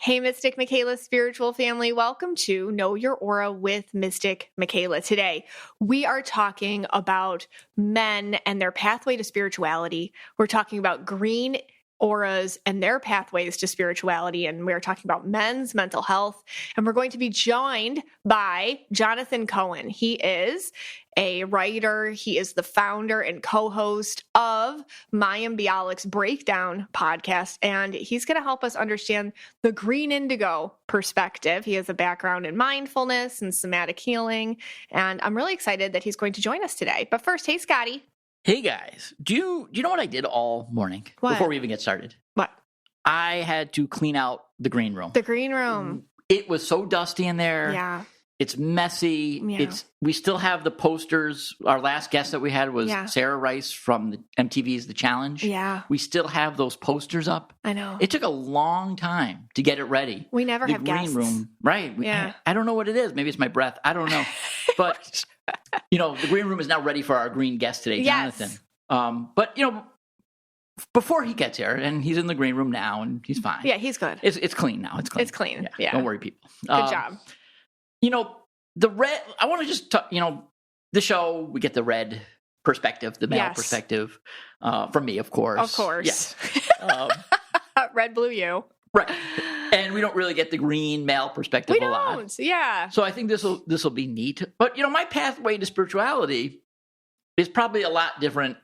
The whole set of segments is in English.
Hey, Mystic Michaela spiritual family. Welcome to Know Your Aura with Mystic Michaela. Today, we are talking about men and their pathway to spirituality. We're talking about green auras and their pathways to spirituality. And we're talking about men's mental health. And we're going to be joined by Jonathan Cohen. He is a writer. He is the founder and co-host of Mayim Bailik's Breakdown podcast. And he's going to help us understand the green indigo perspective. He has a background in mindfulness and somatic healing. And I'm really excited that he's going to join us today. But first, hey, Scotty. Hey guys, do you know what I did all morning before we even get started? What? I had to clean out the green room. The green room. It was so dusty in there. Yeah. It's messy. Yeah. We still have the posters. Our last guest that we had was Sarah Rice from the MTV's The Challenge. Yeah. We still have those posters up. I know. It took a long time to get it ready. We never have guests. The green room. Right. Yeah. I don't know what it is. Maybe it's my breath. I don't know. But you know, the green room is now ready for our green guest today, Jonathan. Yes. But you know, before he gets here, and he's in the green room now, and he's fine. Yeah, he's good. It's clean now. It's clean. It's clean. Yeah. Don't worry, people. Good job. You know, the red. I want to just talk. You know, the show we get the red perspective, the male perspective, from me, of course. Of course. Yes. Red, blue, you. Right. And we don't really get the green male perspective a lot. We don't, yeah. So I think this will be neat. But, you know, my pathway to spirituality is probably a lot different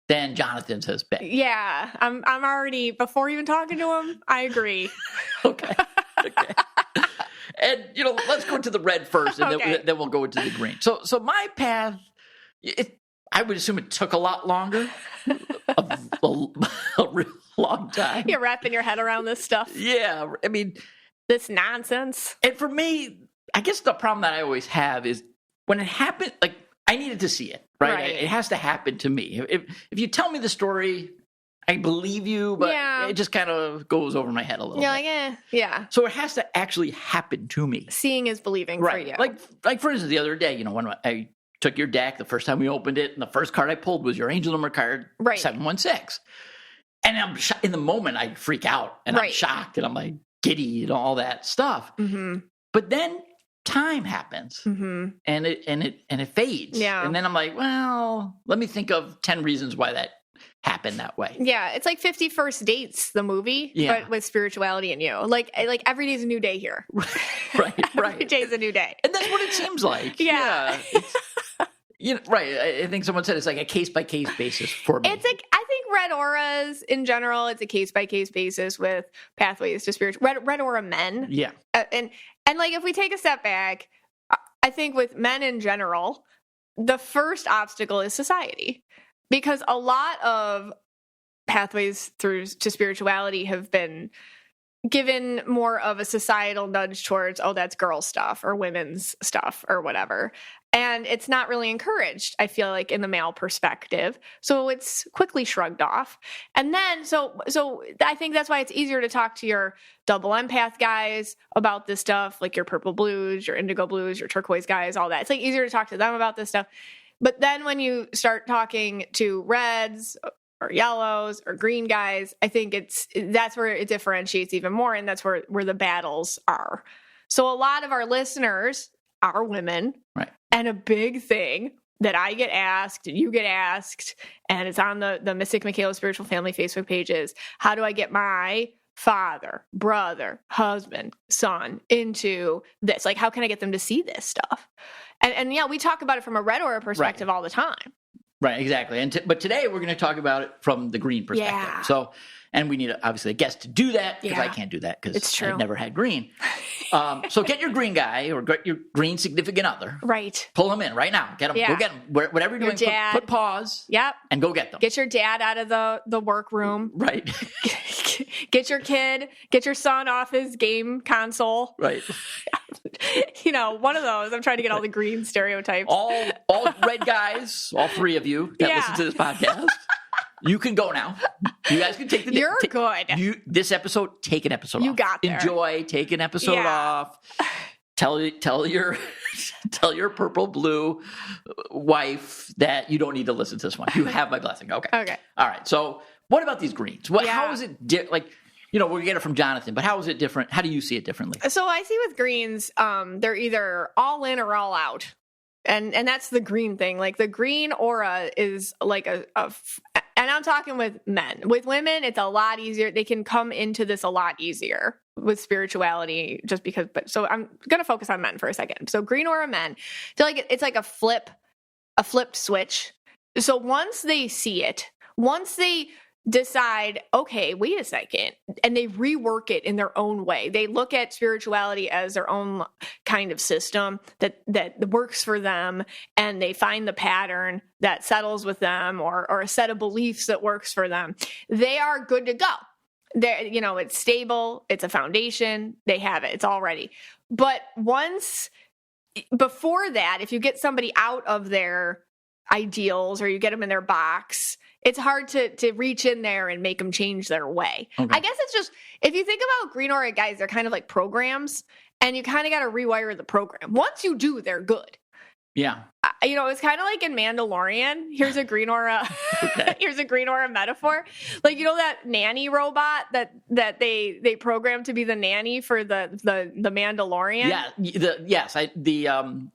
than Jonathan's has been. Yeah. I'm already, before even talking to him, I agree. Okay. And, you know, let's go to the red first, and then we'll go into the green. So my path, I would assume it took a lot longer, a real long time. You're wrapping your head around this stuff. Yeah, I mean, this nonsense. And for me, I guess the problem that I always have is when it happened, like, I needed to see it, right? It has to happen to me. If you tell me the story, I believe you, but it just kind of goes over my head a little bit. Like, yeah. So it has to actually happen to me. Seeing is believing for you. Like for instance, the other day, you know, when I took your deck, the first time we opened it, and the first card I pulled was your angel number card, 716. And I'm in the moment, I freak out, and I'm shocked, and I'm like giddy and all that stuff. Mm-hmm. But then time happens, and it fades. Yeah. And then I'm like, well, let me think of 10 reasons why that happened that way. Yeah, it's like 50 First Dates, the movie, but with spirituality and you. Like every day's a new day here. Right. Every day's a new day. And that's what it seems like. Yeah. You know, right. I think someone said it's like a case-by-case basis for me. It's like, I think red auras in general, it's a case-by-case basis with pathways to spiritual. Red aura men. Yeah. And like, if we take a step back, I think with men in general, the first obstacle is society. Because a lot of pathways to spirituality have been given more of a societal nudge towards, oh, that's girl stuff or women's stuff or whatever. And it's not really encouraged, I feel like, in the male perspective. So it's quickly shrugged off. And then, so I think that's why it's easier to talk to your double empath guys about this stuff, like your purple blues, your indigo blues, your turquoise guys, all that. It's like easier to talk to them about this stuff. But then when you start talking to reds or yellows or green guys, I think that's where it differentiates even more, and that's where the battles are. So a lot of our listeners are women, right? And a big thing that I get asked, and you get asked, and it's on the Mystic Michaela Spiritual Family Facebook page is, how do I get my father, brother, husband, son into this? Like, how can I get them to see this stuff? And yeah, we talk about it from a red aura perspective all the time. Right, exactly. But today we're going to talk about it from the green perspective. Yeah. So, and we need obviously a guest to do that, because I can't do that because I've never had green. So get your green guy or get your green significant other. Right. Pull them in right now. Get them. Yeah. Go get them. Whatever you're doing, put pause. Yep. And go get them. Get your dad out of the workroom. Right. Get your kid, get your son off his game console. Right. You know, one of those. I'm trying to get all the green stereotypes. All red guys, all three of you that listen to this podcast, you can go now. You guys can take the. You're good. This episode, take an episode off. You got there. Enjoy. Take an episode off. Tell your purple blue wife that you don't need to listen to this one. You have my blessing. Okay. Okay. All right. So what about these greens? How is it like? we get it from Jonathan, but how is it different? How do you see it differently? So I see with greens, they're either all in or all out. And that's the green thing. Like the green aura is like and I'm talking with men. With women, it's a lot easier. They can come into this a lot easier with spirituality so I'm going to focus on men for a second. So green aura men, feel like it's like a flipped switch. So once they see it, once they decide, okay, wait a second, and they rework it in their own way. They look at spirituality as their own kind of system that works for them, and they find the pattern that settles with them or a set of beliefs that works for them. They are good to go. It's stable. It's a foundation. They have it. It's all ready. But before that, if you get somebody out of their ideals or you get them in their box, it's hard to reach in there and make them change their way. Okay. I guess it's just, if you think about green aura guys, they're kind of like programs, and you kind of got to rewire the program. Once you do, they're good. Yeah. It's kind of like in Mandalorian. Here's a green aura. Okay. Here's a green aura metaphor. Like, that nanny robot that they programmed to be the nanny for the Mandalorian. Yeah.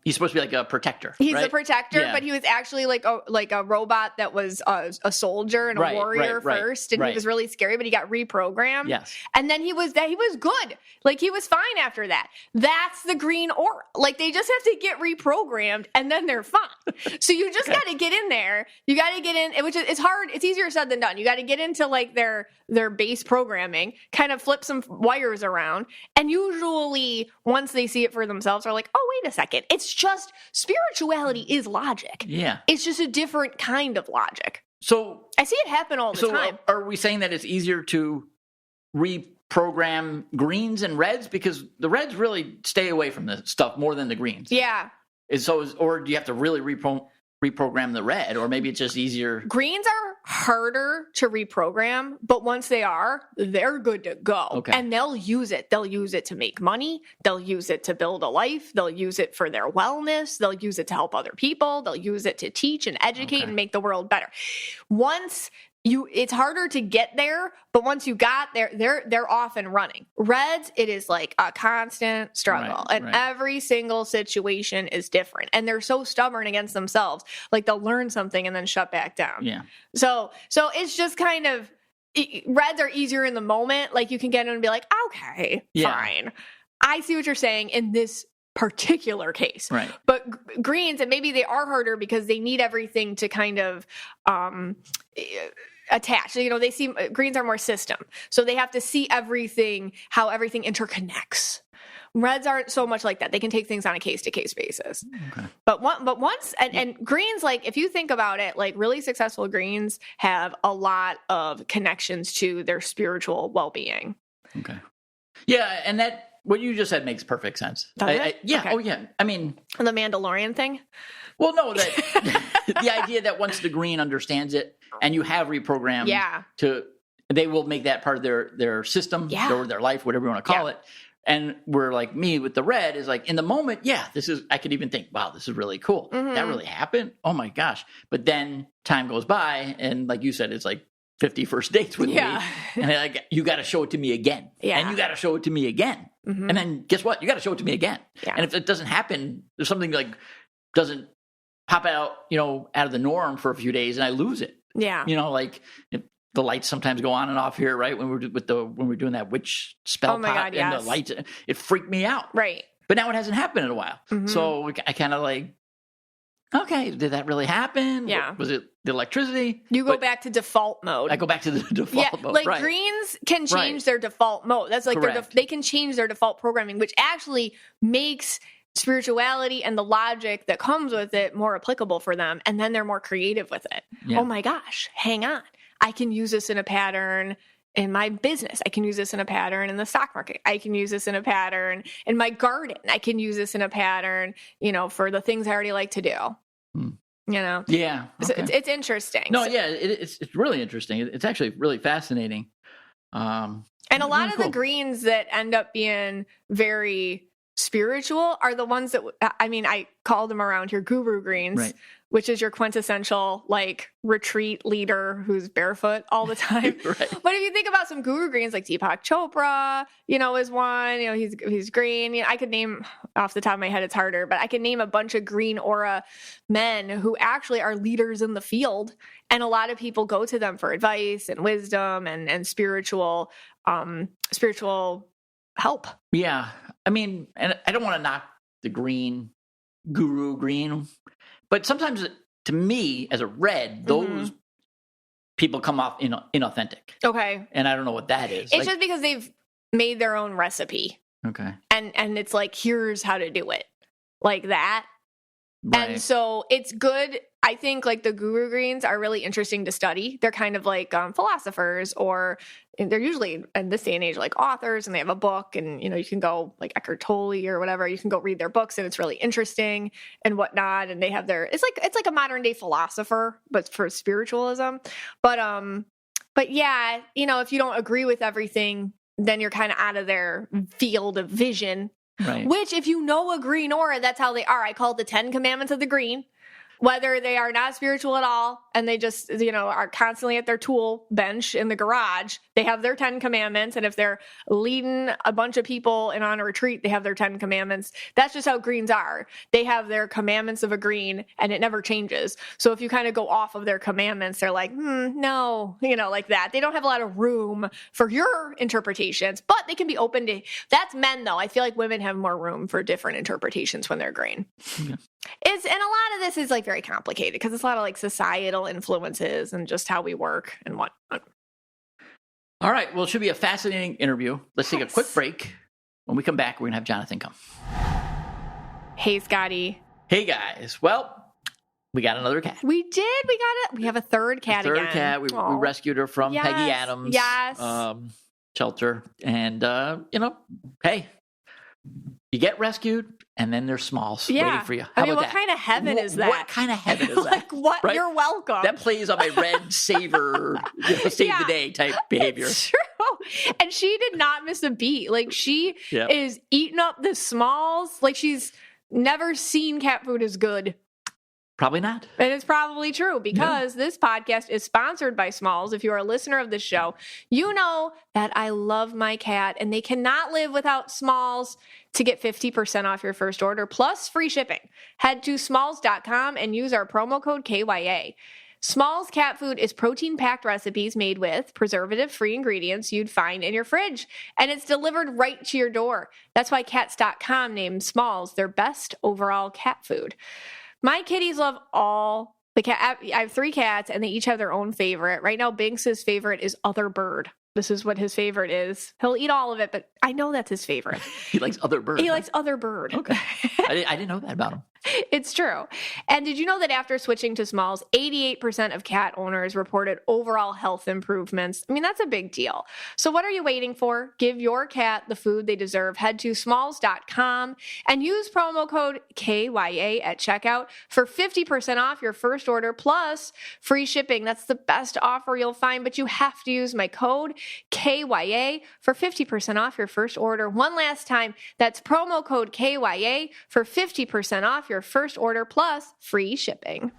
He's supposed to be like a protector. He's the protector, but he was actually like a robot that was a soldier and a warrior first, and he was really scary, but he got reprogrammed. Yes. And then he was good. Like, he was fine after that. That's the green aura. Like, they just have to get reprogrammed, and then they're fine. So you just got to get in there. You got to get in, which is, it's hard. It's easier said than done. You got to get into like their base programming, kind of flip some wires around. And usually once they see it for themselves, are like, oh, wait a second. It's just spirituality is logic. Yeah. It's just a different kind of logic. So I see it happen all the time. Are we saying that it's easier to reprogram greens and reds? Because the reds really stay away from the stuff more than the greens. Yeah. Or do you have to really reprogram the red, or maybe it's just easier? Greens are harder to reprogram, but once they're good to go. Okay. And they'll use it. They'll use it to make money. They'll use it to build a life. They'll use it for their wellness. They'll use it to help other people. They'll use it to teach and educate and make the world better. It's harder to get there, but once you got there, they're off and running. Reds, it is like a constant struggle, and every single situation is different, and they're so stubborn against themselves. Like, they'll learn something and then shut back down. Yeah. So it's just kind of, reds are easier in the moment. Like, you can get in and be like, okay, fine. I see what you're saying in this particular case. Right. But greens, and maybe they are harder because they need everything to kind of attach. They see greens are more system. So they have to see everything, how everything interconnects. Reds aren't so much like that. They can take things on a case-to-case basis. Okay. But once, and greens, like, if you think about it, like, really successful greens have a lot of connections to their spiritual well-being. Okay. Yeah, and that, what you just said makes perfect sense. Does it? Yeah. Okay. Oh, yeah. I mean, the Mandalorian thing? Well, no, that the idea that once the green understands it and you have reprogrammed they will make that part of their system or their life, whatever you want to call it. And we're like, me with the red is like, in the moment, I could even think, wow, this is really cool. Mm-hmm. That really happened? Oh my gosh. But then time goes by, and like you said, it's like 50 first dates with me. And they're like, you got to show it to me again. Yeah. And you got to show it to me again. Mm-hmm. And then guess what? You got to show it to me again. Yeah. And if it doesn't happen, there's something like doesn't pop out, out of the norm for a few days, and I lose it. Yeah. Like the lights sometimes go on and off here, right? When we're doing that witch spell and the lights, it freaked me out. Right. But now it hasn't happened in a while. Mm-hmm. So I kind of like, okay, did that really happen? Yeah. Was it the electricity? You go back to default mode. I go back to the default mode. Like, greens can change their default mode. That's like they can change their default programming, which actually makes spirituality and the logic that comes with it more applicable for them. And then they're more creative with it. Yeah. Oh my gosh, hang on. I can use this in a pattern in my business. I can use this in a pattern in the stock market. I can use this in a pattern in my garden. I can use this in a pattern, for the things I already like to do. Yeah. Okay. So it's interesting. No, it's really interesting. It's actually really fascinating. And a lot of the greens that end up being very spiritual are the ones that, I call them around here guru greens, right, which is your quintessential like retreat leader who's barefoot all the time. Right. But if you think about some guru greens like Deepak Chopra, is one, he's green. I could name off the top of my head, it's harder, but I can name a bunch of green aura men who actually are leaders in the field. And a lot of people go to them for advice and wisdom and spiritual help. Yeah. And I don't want to knock the green guru green, but sometimes to me as a red, those people come off inauthentic. Okay. And I don't know what that is. It's just because they've made their own recipe. Okay. And it's like, here's how to do it. Like that. Right. And so it's good. I think like the guru greens are really interesting to study. They're kind of like philosophers, or they're usually in this day and age like authors, and they have a book, and you can go like Eckhart Tolle or whatever. You can go read their books, and it's really interesting and whatnot. And they have it's like a modern day philosopher, but for spiritualism. But yeah, if you don't agree with everything, then you're kind of out of their field of vision. Right. Which, if you know a green aura, that's how they are. I call it the 10 commandments of the green. Whether they are not spiritual at all, and they just, are constantly at their tool bench in the garage, they have their 10 commandments. And if they're leading a bunch of people and on a retreat, they have their 10 commandments. That's just how greens are. They have their commandments of a green, and it never changes. So if you kind of go off of their commandments, they're like, no, like that. They don't have a lot of room for your interpretations, but they can be open to, that's men though. I feel like women have more room for different interpretations when they're green. Yeah. And a lot of this is like very complicated because it's a lot of like societal influences and just how we work and whatnot. All right. Well, it should be a fascinating interview. Let's take a quick break. When we come back, we're going to have Jonathan come. Hey, Scotty. Hey, guys. Well, we got another cat. We did. We have a third cat again. Third cat. We rescued her from Peggy Adams' shelter. And, hey, you get rescued, and then there's Smalls waiting for you. What kind of heaven is that? What kind of heaven is that? Like, what? Right? You're welcome. That plays on my red saver, save the day type behavior. It's true. And she did not miss a beat. Like, she is eating up the Smalls. Like, she's never seen cat food as good. Probably not. And it's probably true because this podcast is sponsored by Smalls. If you're a listener of this show, you know that I love my cat and they cannot live without Smalls. To get 50% off your first order plus free shipping, head to smalls.com and use our promo code KYA. Smalls cat food is protein-packed recipes made with preservative-free ingredients you'd find in your fridge, and it's delivered right to your door. That's why Cats.com named Smalls their best overall cat food. My kitties love all the cat. I have 3 cats, and they each have their own favorite. Right now, Binks's favorite is Other Bird. This is what his favorite is. He'll eat all of it, but I know that's his favorite. He likes Other Bird. He likes Other Bird. Okay. I didn't know that about him. It's true. And did you know that after switching to Smalls, 88% of cat owners reported overall health improvements? I mean, that's a big deal. So what are you waiting for? Give your cat the food they deserve. Head to smalls.com and use promo code KYA at checkout for 50% off your first order plus free shipping. That's the best offer you'll find, but you have to use my code KYA for 50% off your first order. One last time, that's promo code KYA for 50% off your first order plus free shipping.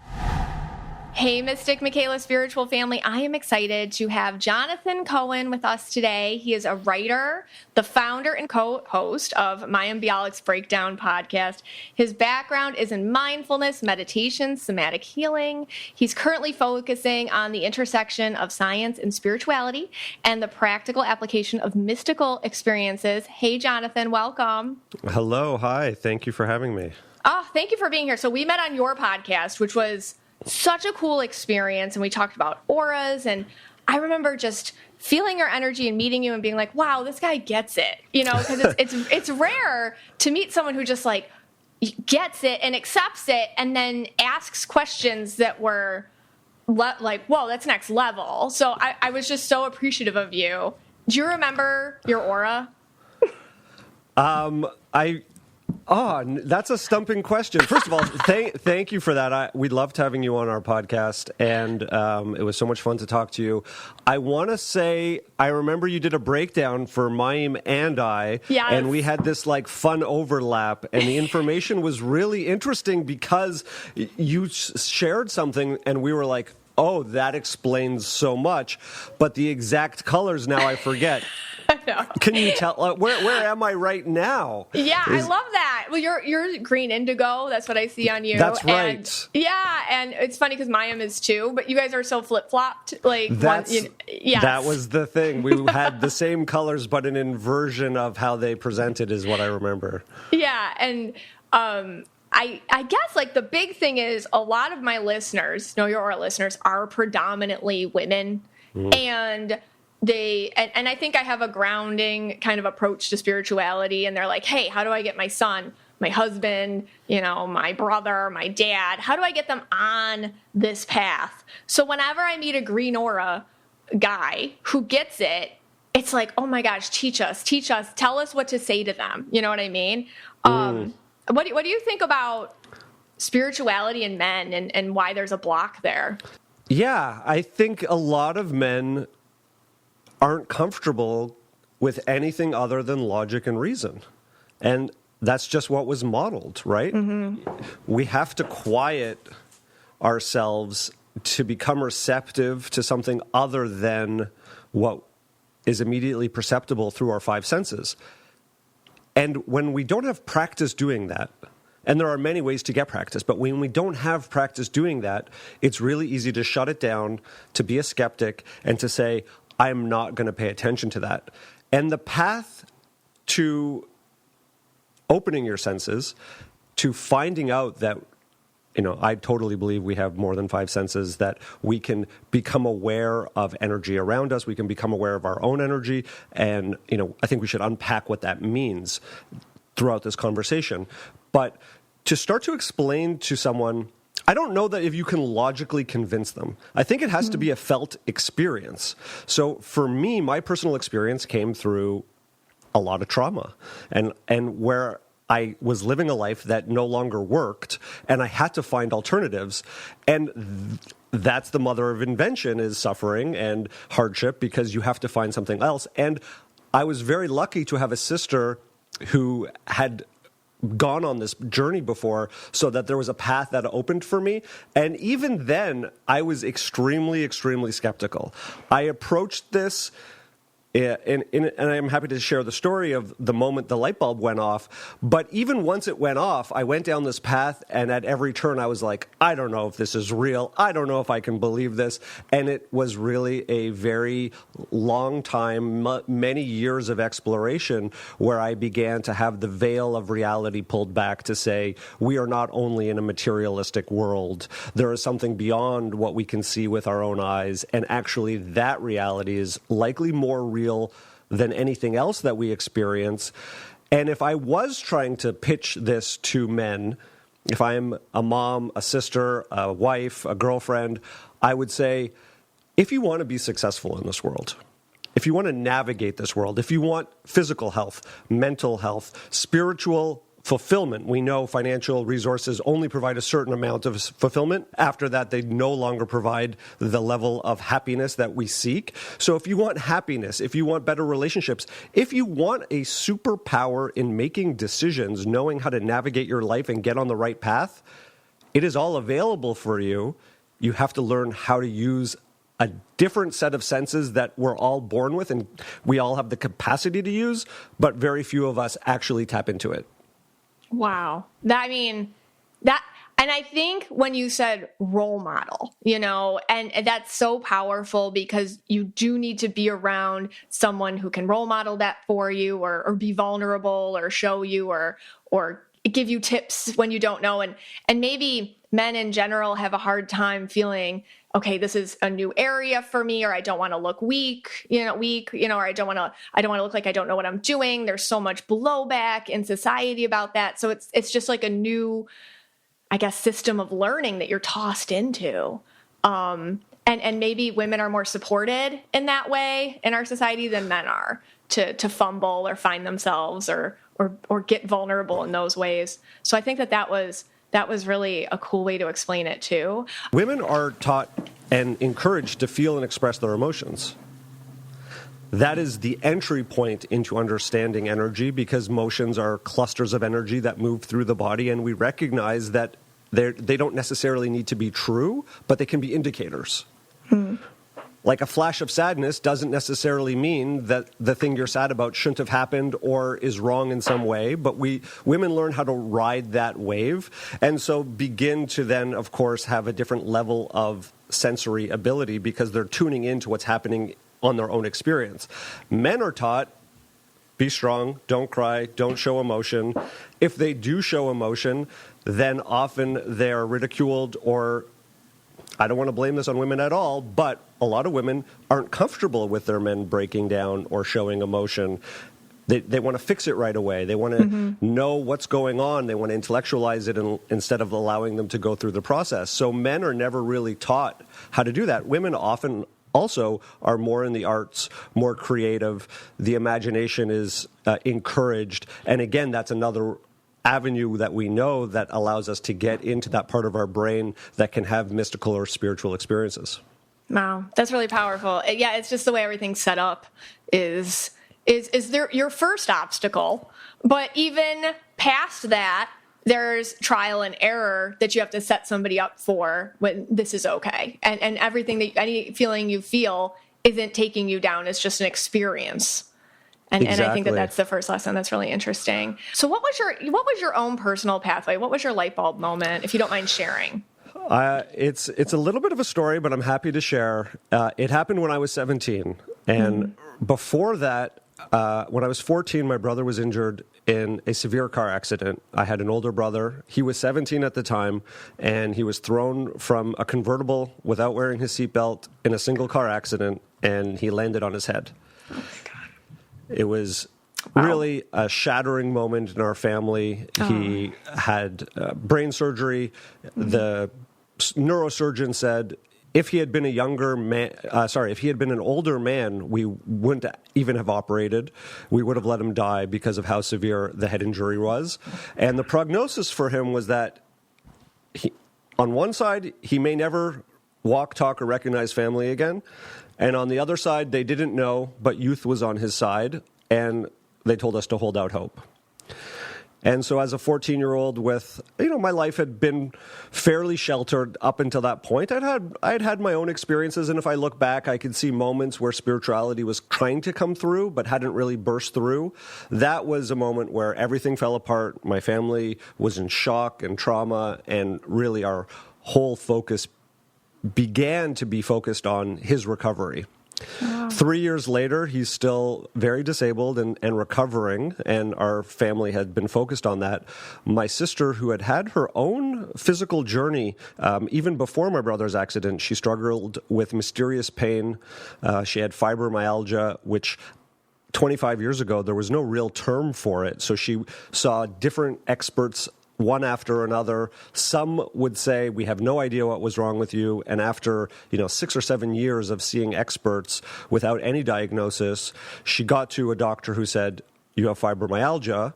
Hey, Mystic Michaela spiritual family. I am excited to have Jonathan Cohen with us today. He is a writer, the founder and co-host of Mayim Bialik's Breakdown podcast. His background is in mindfulness, meditation, somatic healing. He's currently focusing on the intersection of science and spirituality and the practical application of mystical experiences. Hey, Jonathan, welcome. Hello. Hi. Thank you for having me. Oh, thank you for being here. So we met on your podcast, which was such a cool experience, and we talked about auras, and I remember just feeling your energy and meeting you and being like, wow, this guy gets it, because it's rare to meet someone who just like gets it and accepts it and then asks questions that were like, whoa, that's next level. So I was just so appreciative of you. Do you remember your aura? Oh, that's a stumping question. First of all, thank you for that. We loved having you on our podcast, and it was so much fun to talk to you. I want to say, I remember you did a breakdown for Mayim and I, yes. And we had this like fun overlap, and the information was really interesting because you shared something, and we were like, oh, that explains so much, but the exact colors now I forget. No. Can you tell where am I right now? Yeah, I love that. Well, you're green indigo. That's what I see on you. That's right. And it's funny because Mayim is too, but you guys are so flip flopped. Like yes. That was the thing. We had the same colors, but an inversion of how they presented is what I remember. Yeah, and I guess like the big thing is a lot of my listeners, Know Your Aura listeners, are predominantly women, and and I think I have a grounding kind of approach to spirituality, and they're like, hey, how do I get my son, my husband, my brother, my dad, how do I get them on this path? So whenever I meet a green aura guy who gets it, it's like, oh my gosh, teach us, tell us what to say to them. You know what I mean? What do you think about spirituality in men and why there's a block there? Yeah, I think a lot of men aren't comfortable with anything other than logic and reason. And that's just what was modeled, right? Mm-hmm. We have to quiet ourselves to become receptive to something other than what is immediately perceptible through our five senses. And when we don't have practice doing that, and there are many ways to get practice, but when we don't have practice doing that, it's really easy to shut it down, to be a skeptic, and to say, I'm not going to pay attention to that. And the path to opening your senses, to finding out that, I totally believe we have more than five senses, that we can become aware of energy around us, we can become aware of our own energy, and, I think we should unpack what that means throughout this conversation. But to start to explain to someone, I don't know that if you can logically convince them. I think it has to be a felt experience. So for me, my personal experience came through a lot of trauma and where I was living a life that no longer worked, and I had to find alternatives. And that's the mother of invention, is suffering and hardship, because you have to find something else. And I was very lucky to have a sister who had gone on this journey before, so that there was a path that opened for me. And even then, I was extremely, extremely skeptical. I approached this, and I'm happy to share the story of the moment the light bulb went off. But even once it went off, I went down this path, and at every turn I was like, I don't know if this is real. I don't know if I can believe this. And it was really a very long time, many years of exploration, where I began to have the veil of reality pulled back to say, we are not only in a materialistic world. There is something beyond what we can see with our own eyes. And actually that reality is likely more real than anything else that we experience. And if I was trying to pitch this to men, if I'm a mom, a sister, a wife, a girlfriend, I would say, if you want to be successful in this world, if you want to navigate this world, if you want physical health, mental health, spiritual fulfillment, we know financial resources only provide a certain amount of fulfillment. After that, they no longer provide the level of happiness that we seek. So if you want happiness, if you want better relationships, if you want a superpower in making decisions, knowing how to navigate your life and get on the right path, it is all available for you. You have to learn how to use a different set of senses that we're all born with, and we all have the capacity to use, but very few of us actually tap into it. Wow. And I think when you said role model, and that's so powerful, because you do need to be around someone who can role model that for you, or be vulnerable, or show you, or give you tips when you don't know. And maybe men in general have a hard time feeling, okay, this is a new area for me, or I don't want to look weak, or I don't want to look like I don't know what I'm doing. There's so much blowback in society about that. So it's just like a new, I guess, system of learning that you're tossed into. And maybe women are more supported in that way in our society than men are to fumble or find themselves or or get vulnerable in those ways. So I think that was really a cool way to explain it too. Women are taught and encouraged to feel and express their emotions. That is the entry point into understanding energy, because motions are clusters of energy that move through the body, and we recognize that they don't necessarily need to be true, but they can be indicators. Like a flash of sadness doesn't necessarily mean that the thing you're sad about shouldn't have happened or is wrong in some way, but women learn how to ride that wave, and so begin to then, of course, have a different level of sensory ability because they're tuning into what's happening on their own experience. Men are taught, be strong, don't cry, don't show emotion. If they do show emotion, then often they're ridiculed, or I don't want to blame this on women at all, but a lot of women aren't comfortable with their men breaking down or showing emotion. They want to fix it right away. They want to know what's going on. They want to intellectualize it instead of allowing them to go through the process. So men are never really taught how to do that. Women often also are more in the arts, more creative. The imagination is encouraged. And again, that's another avenue that we know that allows us to get into that part of our brain that can have mystical or spiritual experiences. Wow, that's really powerful. Yeah, it's just the way everything's set up is there your first obstacle, but even past that, there's trial and error that you have to set somebody up for when this is okay. And everything any feeling you feel isn't taking you down. It's just an experience. And I think that's the first lesson. That's really interesting. So what was your own personal pathway? What was your light bulb moment, if you don't mind sharing? It's a little bit of a story, but I'm happy to share. It happened when I was 17. And before that, when I was 14, my brother was injured in a severe car accident. I had an older brother. He was 17 at the time, and he was thrown from a convertible without wearing his seatbelt in a single car accident, and he landed on his head. Oh, my God. It was really a shattering moment in our family. He had brain surgery. The neurosurgeon said if he had been if he had been an older man, we wouldn't even have operated. We would have let him die because of how severe the head injury was. And the prognosis for him was that on one side, he may never walk, talk, or recognize family again. And on the other side, they didn't know, but youth was on his side, and they told us to hold out hope. And so as a 14-year-old my life had been fairly sheltered up until that point. I'd had my own experiences, and if I look back, I could see moments where spirituality was trying to come through, but hadn't really burst through. That was a moment where everything fell apart. My family was in shock and trauma, and really our whole focus began to be focused on his recovery. Wow. 3 years later, he's still very disabled and recovering, and our family had been focused on that. My sister, who had her own physical journey, even before my brother's accident, she struggled with mysterious pain. She had fibromyalgia, which 25 years ago, there was no real term for it. So she saw different experts one after another. Some would say, we have no idea what was wrong with you. And after 6 or 7 years of seeing experts without any diagnosis, she got to a doctor who said, you have fibromyalgia.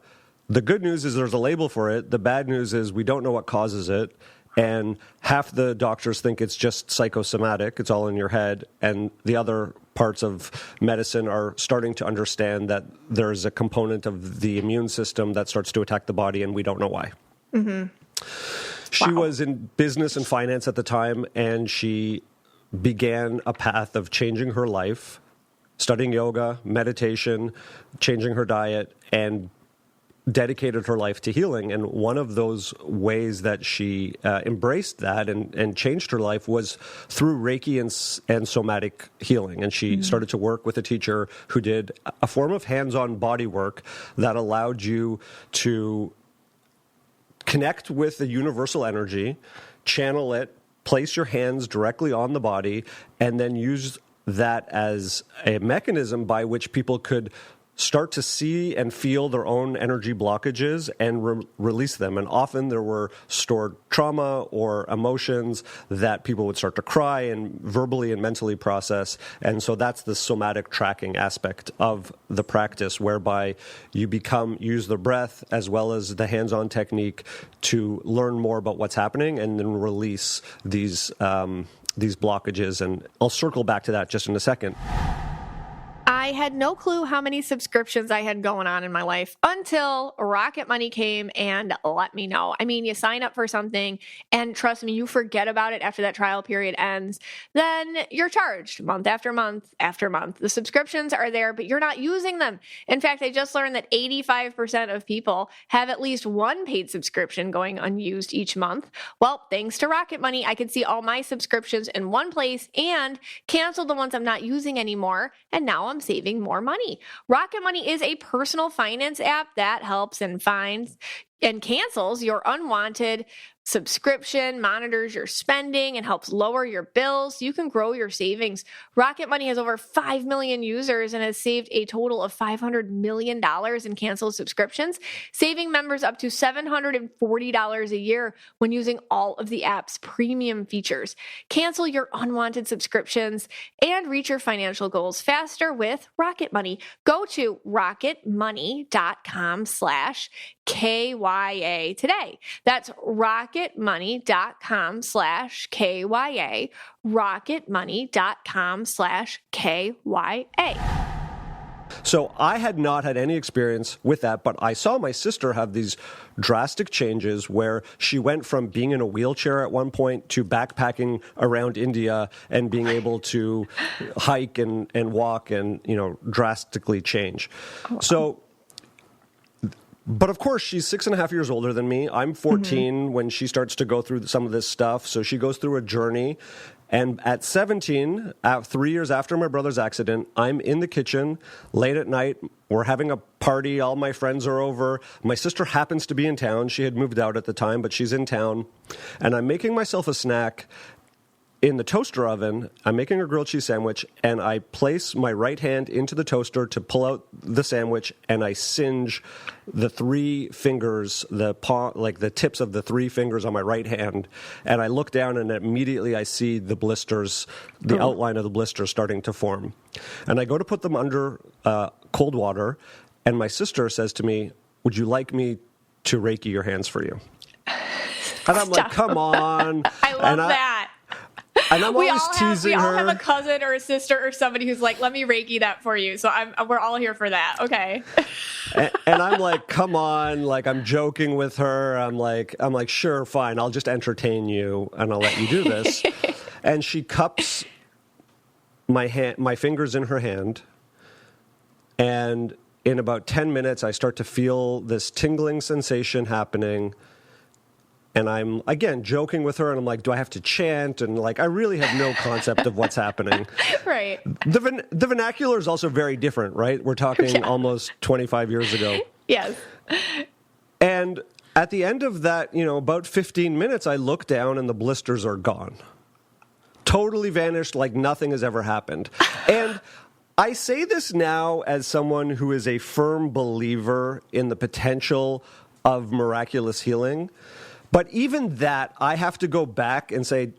The good news is there's a label for it. The bad news is we don't know what causes it. And half the doctors think it's just psychosomatic. It's all in your head. And the other parts of medicine are starting to understand that there's a component of the immune system that starts to attack the body, and we don't know why. Mm-hmm. She was in business and finance at the time, and she began a path of changing her life, studying yoga, meditation, changing her diet, and dedicated her life to healing. And one of those ways that she embraced that and changed her life was through reiki and somatic healing. And she started to work with a teacher who did a form of hands-on body work that allowed you to connect with the universal energy, channel it, place your hands directly on the body, and then use that as a mechanism by which people could start to see and feel their own energy blockages and release them. And often there were stored trauma or emotions that people would start to cry and verbally and mentally process. And so that's the somatic tracking aspect of the practice, whereby you use the breath as well as the hands-on technique to learn more about what's happening and then release these blockages. And I'll circle back to that just in a second. I had no clue how many subscriptions I had going on in my life until Rocket Money came and let me know. I mean, you sign up for something and trust me, you forget about it after that trial period ends. Then you're charged month after month after month. The subscriptions are there, but you're not using them. In fact, I just learned that 85% of people have at least one paid subscription going unused each month. Well, thanks to Rocket Money, I could see all my subscriptions in one place and cancel the ones I'm not using anymore. And now I'm saving more money. Rocket Money is a personal finance app that helps and finds and cancels your unwanted subscription, monitors your spending, and helps lower your bills. You can grow your savings. Rocket Money has over 5 million users and has saved a total of $500 million in canceled subscriptions, saving members up to $740 a year when using all of the app's premium features. Cancel your unwanted subscriptions and reach your financial goals faster with Rocket Money. Go to rocketmoney.com/KYA today. That's rocketmoney.com/KYA, rocketmoney.com/KYA. So I had not had any experience with that, but I saw my sister have these drastic changes where she went from being in a wheelchair at one point to backpacking around India and being able to hike and walk and, drastically change. Oh, wow. So, but of course, she's 6.5 years older than me. I'm 14 when she starts to go through some of this stuff. So she goes through a journey. And at 17, 3 years after my brother's accident, I'm in the kitchen late at night. We're having a party. All my friends are over. My sister happens to be in town. She had moved out at the time, but she's in town. And I'm making myself a snack in the toaster oven. I'm making a grilled cheese sandwich, and I place my right hand into the toaster to pull out the sandwich, and I singe the three fingers, the tips of the three fingers on my right hand. And I look down, and immediately I see the blisters, the outline of the blisters starting to form. And I go to put them under cold water, and my sister says to me, "Would you like me to reiki your hands for you?" And I'm like, "Come on." I love that. And I'm always teasing her. We all have a cousin or a sister or somebody who's like, "Let me reiki that for you." So we're all here for that. Okay. And I'm like, "Come on!" Like I'm joking with her. I'm like, "Sure, fine. I'll just entertain you, and I'll let you do this." And she cups my fingers in her hand, and in about 10 minutes, I start to feel this tingling sensation happening. And I'm, again, joking with her, and I'm like, do I have to chant? And, I really have no concept of what's happening. Right. The vernacular is also very different, right? We're talking almost 25 years ago. Yes. And at the end of that, about 15 minutes, I look down, and the blisters are gone. Totally vanished, like nothing has ever happened. And I say this now as someone who is a firm believer in the potential of miraculous healing. But even that, I have to go back and say,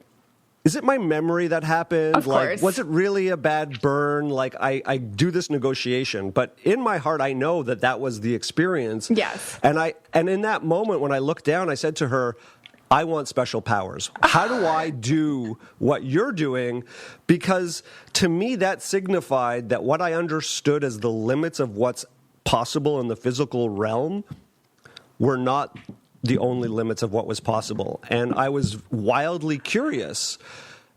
is it my memory that happened? Of course. Was it really a bad burn? I do this negotiation. But in my heart, I know that was the experience. Yes. And in that moment, when I looked down, I said to her, I want special powers. How do I do what you're doing? Because to me, that signified that what I understood as the limits of what's possible in the physical realm were not the only limits of what was possible. And I was wildly curious.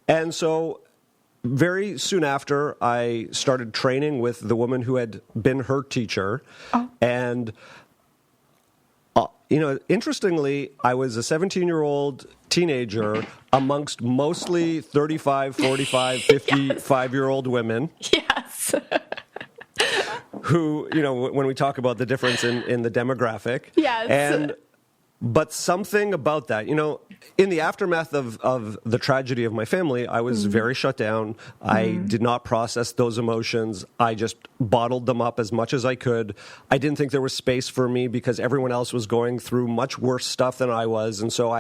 And so very soon after, I started training with the woman who had been her teacher. Oh. And, interestingly, I was a 17-year-old teenager amongst mostly 35, 45, 55-year-old women. Yes. Who, when we talk about the difference in the demographic. Yes. And But something about that, in the aftermath of the tragedy of my family, I was very shut down. I did not process those emotions. I just bottled them up as much as I could. I didn't think there was space for me because everyone else was going through much worse stuff than I was. And so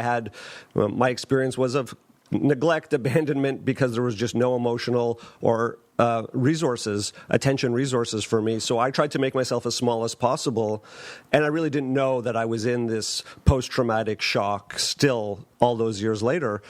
my experience was of neglect, abandonment, because there was just no emotional or attention resources for me. So I tried to make myself as small as possible. And I really didn't know that I was in this post-traumatic shock still all those years later.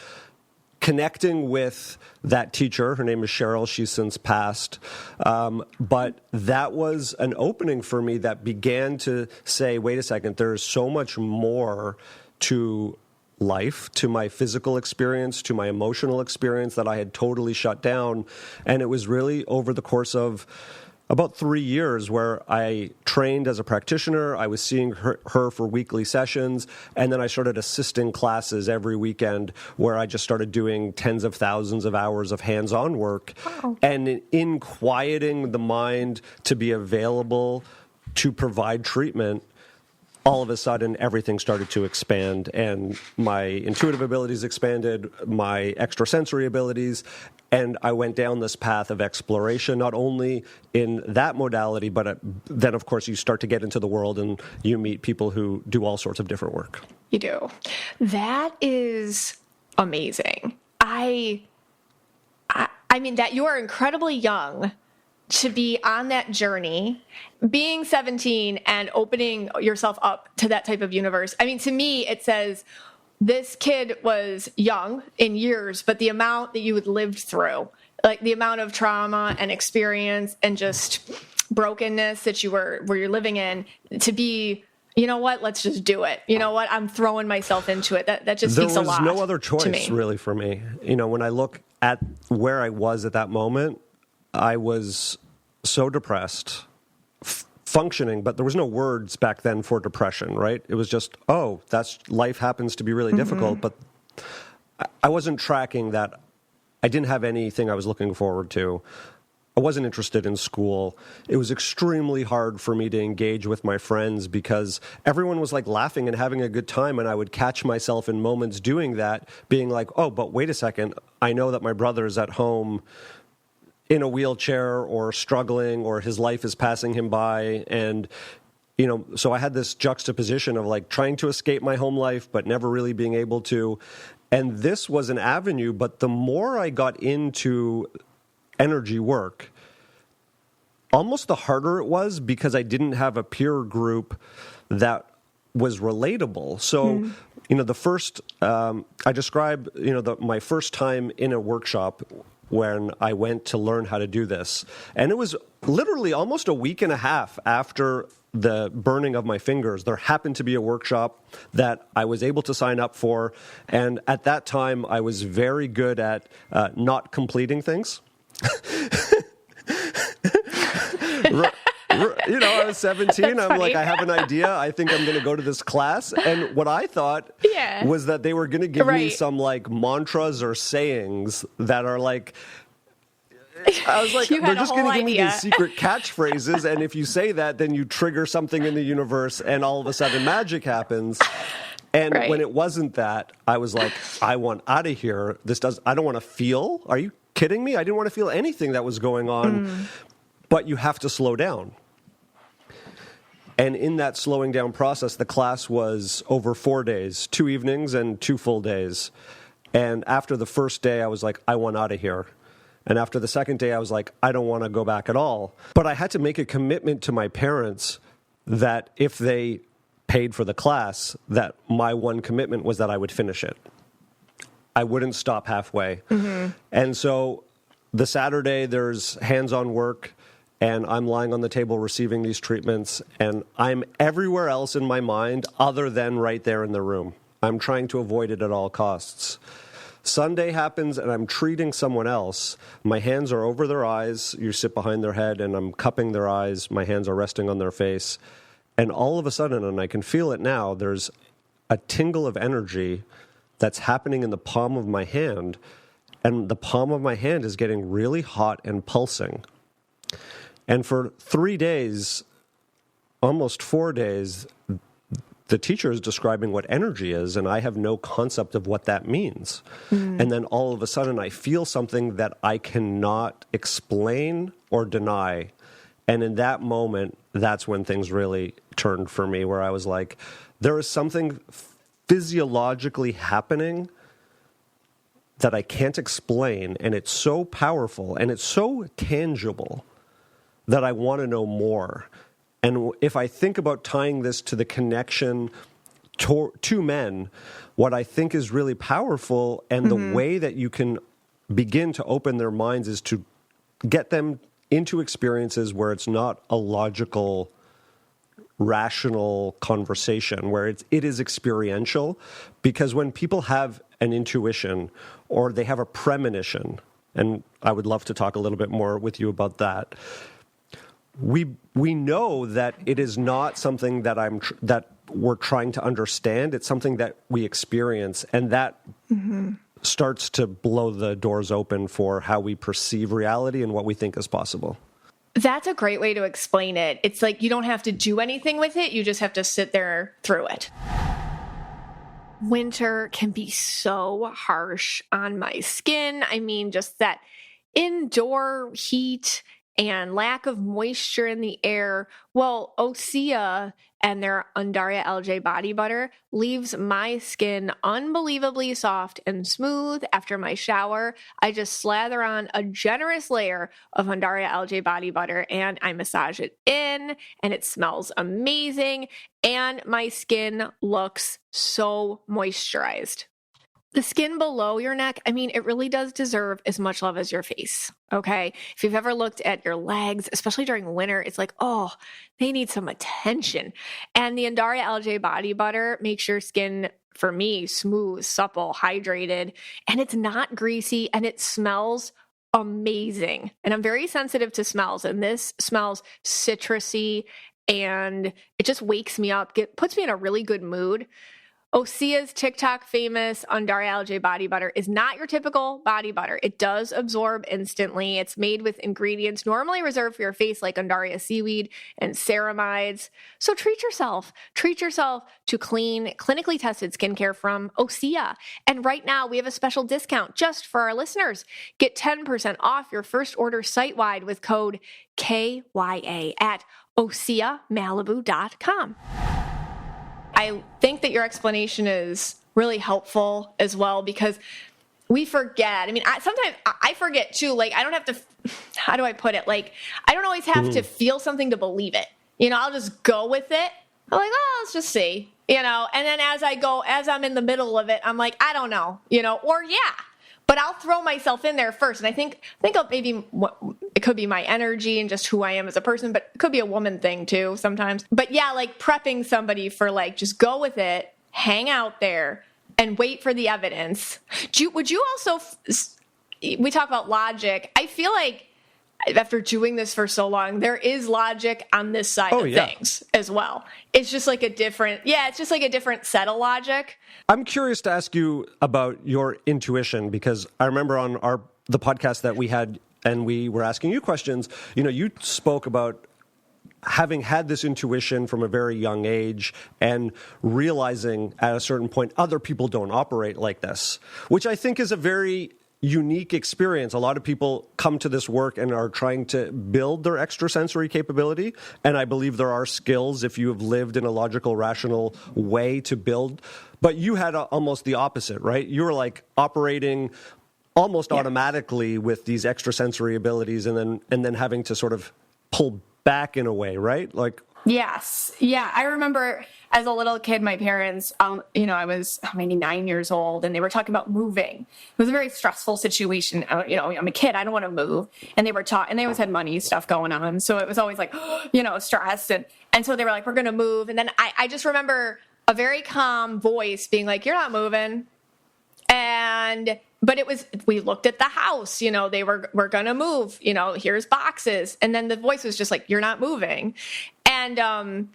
Connecting with that teacher, her name is Cheryl, she's since passed, but that was an opening for me that began to say, wait a second, there's so much more to life, to my physical experience, to my emotional experience that I had totally shut down. And it was really over the course of about 3 years where I trained as a practitioner. I was seeing her for weekly sessions, and then I started assisting classes every weekend where I just started doing tens of thousands of hours of hands-on work. Wow. And in quieting the mind to be available to provide treatment, all of a sudden, everything started to expand, and my intuitive abilities expanded, my extrasensory abilities, and I went down this path of exploration, not only in that modality, but then, of course, you start to get into the world and you meet people who do all sorts of different work. You do. That is amazing. I mean, that you are incredibly young to be on that journey, being 17 and opening yourself up to that type of universe. I mean, to me, it says this kid was young in years, but the amount that you had lived through, like the amount of trauma and experience and just brokenness that where you're living in, to be, you know what, let's just do it. You know what, I'm throwing myself into it. That just speaks a lot. There was no other choice really for me. When I look at where I was at that moment, I was so depressed, functioning, but there was no words back then for depression, right? It was just, life happens to be really difficult, but I wasn't tracking that. I didn't have anything I was looking forward to. I wasn't interested in school. It was extremely hard for me to engage with my friends because everyone was like laughing and having a good time, and I would catch myself in moments doing that, being like, oh, but wait a second, I know that my brother is at home in a wheelchair or struggling, or his life is passing him by. And, so I had this juxtaposition of like trying to escape my home life, but never really being able to. And this was an avenue, but the more I got into energy work, almost the harder it was because I didn't have a peer group that was relatable. So, the first, I describe, my first time in a workshop when I went to learn how to do this. And it was literally almost a week and a half after the burning of my fingers. There happened to be a workshop that I was able to sign up for. And at that time, I was very good at not completing things. I was 17. I'm like, I have an idea. I think I'm going to go to this class. And what I thought was that they were going to give me some like mantras or sayings that are like, I was like, they're just going to give me these secret catchphrases. And if you say that, then you trigger something in the universe and all of a sudden magic happens. And when it wasn't that, I was like, I want out of here. I don't want to feel. Are you kidding me? I didn't want to feel anything that was going on. But you have to slow down. And in that slowing down process, the class was over 4 days, 2 evenings and 2 full days. And after the first day, I was like, I want out of here. And after the second day, I was like, I don't want to go back at all. But I had to make a commitment to my parents that if they paid for the class, that my one commitment was that I would finish it. I wouldn't stop halfway. And so the Saturday, there's hands-on work. And I'm lying on the table receiving these treatments, and I'm everywhere else in my mind other than right there in the room. I'm trying to avoid it at all costs. Sunday happens, and I'm treating someone else. My hands are over their eyes. You sit behind their head, and I'm cupping their eyes. My hands are resting on their face. And all of a sudden, and I can feel it now, there's a tingle of energy that's happening in the palm of my hand, and the palm of my hand is getting really hot and pulsing. And for 3 days, almost 4 days, the teacher is describing what energy is, and I have no concept of what that means. And then all of a sudden I feel something that I cannot explain or deny. And in that moment, that's when things really turned for me, where I was like, there is something physiologically happening that I can't explain, and it's so powerful and it's so tangible that I want to know more. And if I think about tying this to the connection to men, what I think is really powerful and the way that you can begin to open their minds is to get them into experiences where it's not a logical, rational conversation, where it is experiential. Because when people have an intuition or they have a premonition, and I would love to talk a little bit more with you about that, we know that it is not something that that we're trying to understand. It's something that we experience, and that starts to blow the doors open for how we perceive reality and what we think is possible. That's a great way to explain it. It's like you don't have to do anything with it. You just have to sit there through it. Winter can be so harsh on my skin. I mean, just that indoor heat and lack of moisture in the air. Well, Osea and their Undaria LJ body butter leaves my skin unbelievably soft and smooth after my shower. I just slather on a generous layer of Undaria LJ body butter and I massage it in, and it smells amazing, and my skin looks so moisturized. The skin below your neck, I mean, it really does deserve as much love as your face, okay? If you've ever looked at your legs, especially during winter, it's like, oh, they need some attention. And the Undaria LJ body butter makes your skin, for me, smooth, supple, hydrated, and it's not greasy, and it smells amazing. And I'm very sensitive to smells, and this smells citrusy, and it just wakes me up, puts me in a really good mood. Osea's TikTok famous Undaria LJ body butter is not your typical body butter. It does absorb instantly. It's made with ingredients normally reserved for your face, like Undaria seaweed and ceramides. So treat yourself. Treat yourself to clean, clinically tested skincare from Osea. And right now we have a special discount just for our listeners. Get 10% off your first order site-wide with code KYA at OseaMalibu.com. I think that your explanation is really helpful as well, because we forget. I mean, sometimes I forget too. Like, I don't have to, how do I put it? Like, I don't always have to feel something to believe it. You know, I'll just go with it. I'm like, oh, let's just see, you know, and then as I'm in the middle of it, I'm like, I don't know, you know, or yeah. But I'll throw myself in there first. And I think maybe it could be my energy and just who I am as a person, but it could be a woman thing too sometimes. But yeah, like prepping somebody for like, just go with it, hang out there and wait for the evidence. Would you also, we talk about logic. I feel like after doing this for so long, there is logic on this side of things as well. It's just like a different set of logic. I'm curious to ask you about your intuition, because I remember on the podcast that we had and we were asking you questions, you know, you spoke about having had this intuition from a very young age and realizing at a certain point other people don't operate like this, which I think is a very unique experience. A lot of people come to this work and are trying to build their extrasensory capability. And I believe there are skills if you have lived in a logical, rational way to build. But you had almost the opposite, right? You were like operating almost automatically with these extrasensory abilities and then having to sort of pull back in a way, right? Like, yes. Yeah. I remember as a little kid, my parents, you know, I was maybe 9 years old and they were talking about moving. It was a very stressful situation. You know, I'm a kid, I don't want to move. And they were and they always had money stuff going on. So it was always like, you know, stressed. And so they were like, we're going to move. And then I just remember a very calm voice being like, you're not moving. But we looked at the house, you know, we're going to move, you know, here's boxes. And then the voice was just like, you're not moving. And,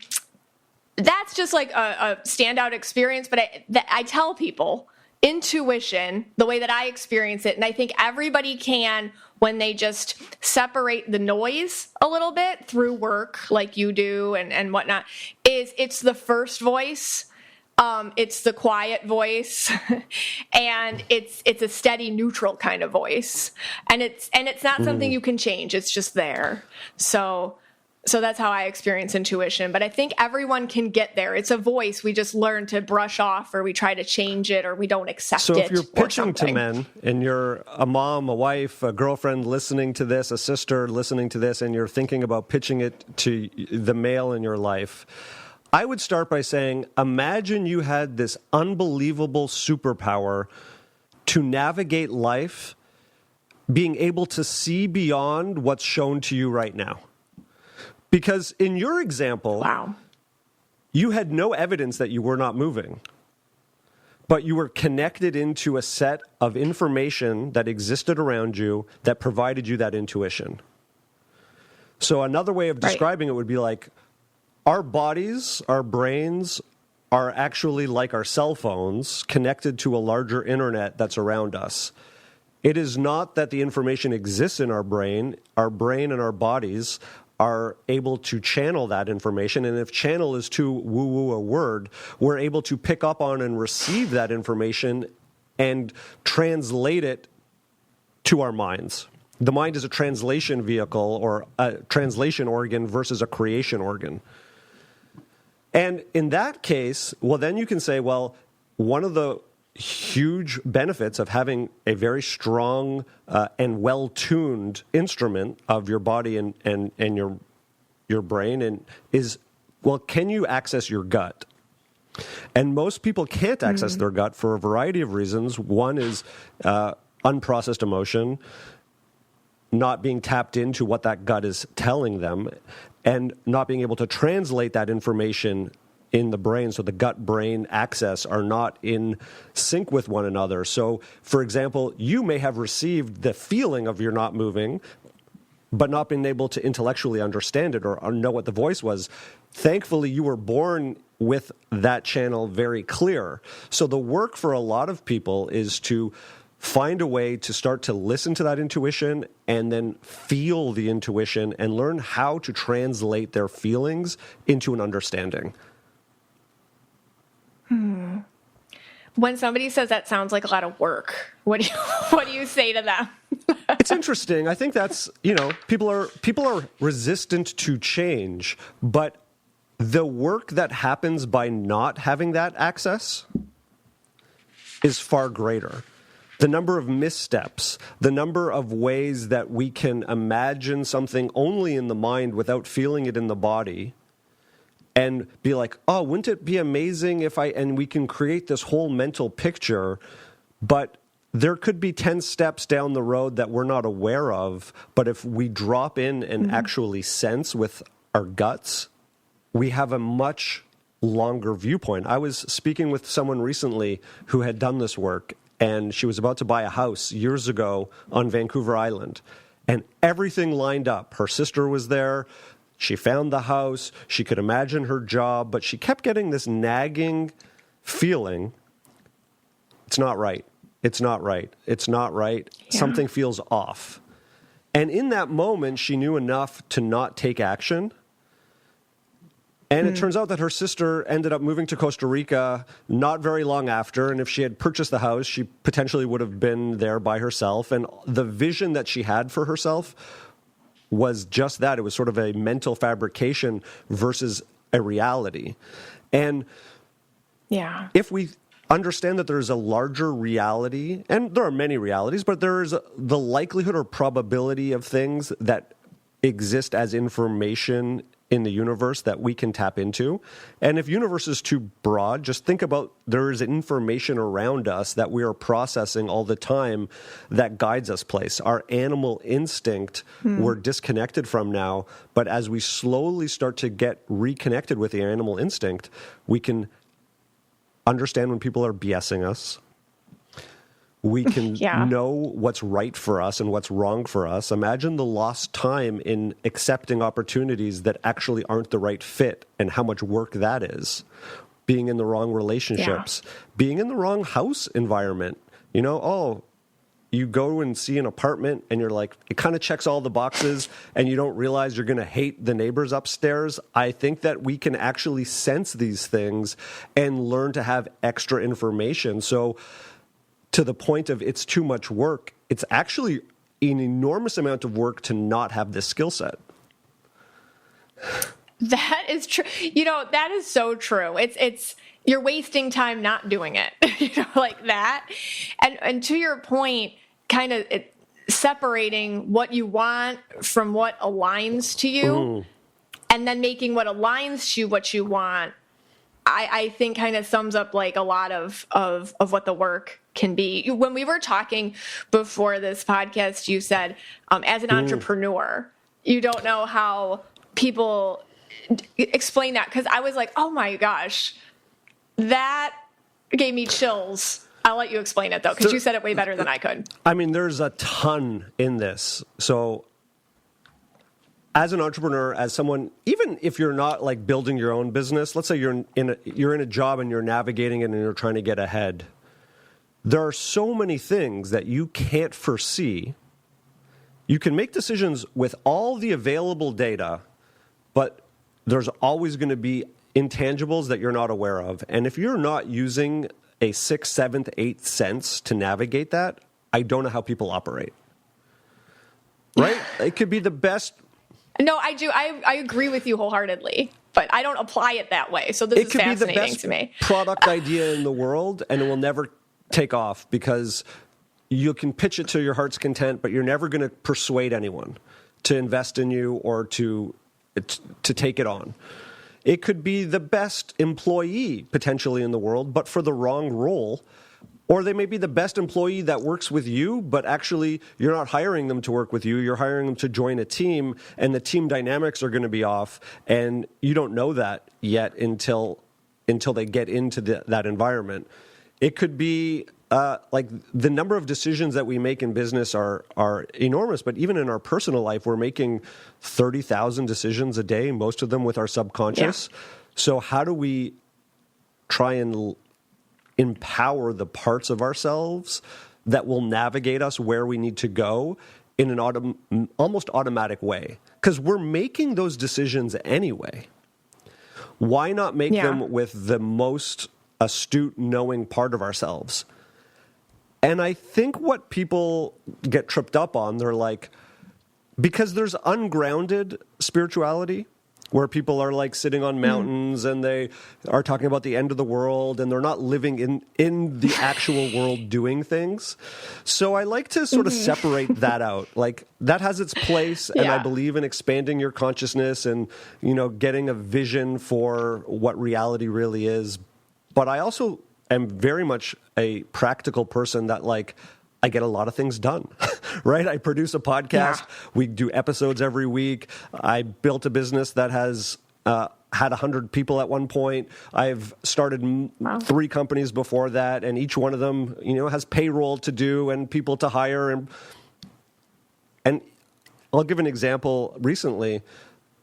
that's just like a standout experience. But I tell people intuition, the way that I experience it, and I think everybody can when they just separate the noise a little bit through work like you do and whatnot, is it's the first voice. It's the quiet voice, and it's a steady, neutral kind of voice, and it's not something you can change. It's just there. So that's how I experience intuition. But I think everyone can get there. It's a voice. We just learn to brush off, or we try to change it, or we don't accept it. So if you're pitching to men, and you're a mom, a wife, a girlfriend listening to this, a sister listening to this, and you're thinking about pitching it to the male in your life, I would start by saying, imagine you had this unbelievable superpower to navigate life, being able to see beyond what's shown to you right now. Because in your example, wow, you had no evidence that you were not moving, but you were connected into a set of information that existed around you that provided you that intuition. So another way of describing it would be like, our bodies, our brains are actually like our cell phones connected to a larger internet that's around us. It is not that the information exists in our brain and our bodies are able to channel that information. And if channel is too woo-woo a word, we're able to pick up on and receive that information and translate it to our minds. The mind is a translation vehicle or a translation organ versus a creation organ. And in that case, well, then you can say, well, one of the huge benefits of having a very strong and well-tuned instrument of your body and your brain is, well, can you access your gut? And most people can't access their gut for a variety of reasons. One is unprocessed emotion, not being tapped into what that gut is telling them, and not being able to translate that information in the brain. So the gut-brain axis are not in sync with one another. So, for example, you may have received the feeling of you're not moving, but not being able to intellectually understand it or know what the voice was. Thankfully, you were born with that channel very clear. So the work for a lot of people is to find a way to start to listen to that intuition and then feel the intuition and learn how to translate their feelings into an understanding. When somebody says that sounds like a lot of work, what do you say to them? It's interesting. I think that's, people are resistant to change, but the work that happens by not having that access is far greater. The number of missteps, the number of ways that we can imagine something only in the mind without feeling it in the body and be like, oh, wouldn't it be amazing and we can create this whole mental picture, but there could be 10 steps down the road that we're not aware of, but if we drop in and actually sense with our guts, we have a much longer viewpoint. I was speaking with someone recently who had done this work, and she was about to buy a house years ago on Vancouver Island. And everything lined up. Her sister was there. She found the house. She could imagine her job. But she kept getting this nagging feeling. It's not right. It's not right. It's not right. Yeah. Something feels off. And in that moment, she knew enough to not take action. And it turns out that her sister ended up moving to Costa Rica not very long after. And if she had purchased the house, she potentially would have been there by herself. And the vision that she had for herself was just that. It was sort of a mental fabrication versus a reality. And if we understand that there's a larger reality, and there are many realities, but there is the likelihood or probability of things that exist as information in the universe that we can tap into. And if universe is too broad, just think about there is information around us that we are processing all the time that guides us place. Our animal instinct we're disconnected from now, but as we slowly start to get reconnected with the animal instinct, we can understand when people are BSing us. We can know what's right for us and what's wrong for us. Imagine the lost time in accepting opportunities that actually aren't the right fit and how much work that is. being in the wrong relationships, being in the wrong house environment. You go and see an apartment and you're like, it kind of checks all the boxes and you don't realize you're going to hate the neighbors upstairs. I think that we can actually sense these things and learn to have extra information. So to the point of it's too much work, it's actually an enormous amount of work to not have this skill set. That is true. That is so true. It's you're wasting time not doing it, like that. And to your point, kind of separating what you want from what aligns to you, and then making what aligns to what you want, I think kind of sums up like a lot of what the work can be. When we were talking before this podcast, you said, as an entrepreneur, you don't know how people explain that. Because I was like, oh my gosh, that gave me chills. I'll let you explain it, though, because you said it way better than I could. I mean, there's a ton in this. So as an entrepreneur, as someone, even if you're not like building your own business, let's say you're in a job and you're navigating it and you're trying to get ahead, there are so many things that you can't foresee. You can make decisions with all the available data, but there's always going to be intangibles that you're not aware of. And if you're not using a 6th, 7th, 8th sense to navigate that, I don't know how people operate. Right? It could be the best. No, I do. I agree with you wholeheartedly, but I don't apply it that way. So this is fascinating to me. It could be the best product idea in the world, and it will never take off because you can pitch it to your heart's content, but you're never going to persuade anyone to invest in you or to take it on. It could be the best employee potentially in the world, but for the wrong role. Or they may be the best employee that works with you, but actually you're not hiring them to work with you. You're hiring them to join a team, and the team dynamics are going to be off. And you don't know that yet until they get into that environment. It could be like the number of decisions that we make in business are enormous, but even in our personal life, we're making 30,000 decisions a day, most of them with our subconscious. Yeah. So how do we try and empower the parts of ourselves that will navigate us where we need to go in an almost automatic way? Because we're making those decisions anyway. Why not make them with the most astute, knowing part of ourselves? And I think what people get tripped up on, they're like, because there's ungrounded spirituality where people are like sitting on mountains and they are talking about the end of the world and they're not living in the actual world doing things. So I like to sort of separate that out. Like that has its place, and I believe in expanding your consciousness and, getting a vision for what reality really is. But I also am very much a practical person that I get a lot of things done, right? I produce a podcast. Yeah. We do episodes every week. I built a business that has had 100 people at one point. I've started 3 companies before that, and each one of them, has payroll to do and people to hire. And I'll give an example. Recently,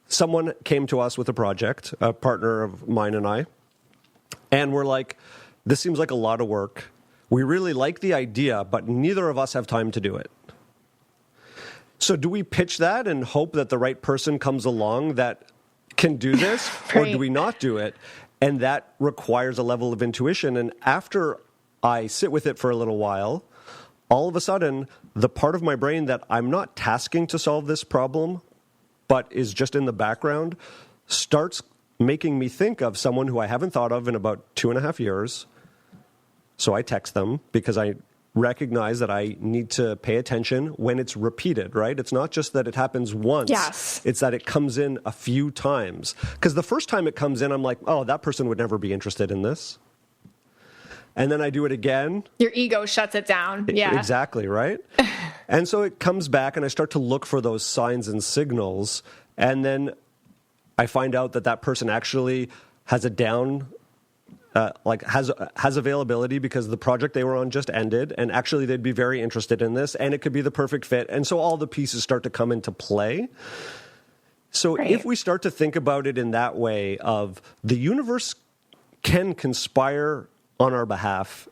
someone came to us with a project, a partner of mine and I, and we're like, this seems like a lot of work. We really like the idea, but neither of us have time to do it. So do we pitch that and hope that the right person comes along that can do this, or do we not do it? And that requires a level of intuition. And after I sit with it for a little while, all of a sudden, the part of my brain that I'm not tasking to solve this problem, but is just in the background, starts making me think of someone who I haven't thought of in about 2.5 years. So I text them because I recognize that I need to pay attention when it's repeated, right? It's not just that it happens once. Yes. It's that it comes in a few times. Because the first time it comes in, I'm like, oh, that person would never be interested in this. And then I do it again. Your ego shuts it down. Yeah. Exactly, right? And so it comes back and I start to look for those signs and signals. And then I find out that person actually has a has availability because the project they were on just ended, and actually they'd be very interested in this, and it could be the perfect fit. And so all the pieces start to come into play. So if we start to think about it in that way of the universe can conspire on our behalf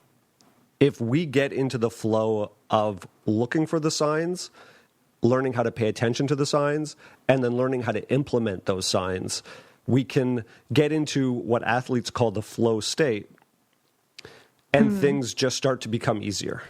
if we get into the flow of looking for the signs, learning how to pay attention to the signs, and then learning how to implement those signs. We can get into what athletes call the flow state, and things just start to become easier.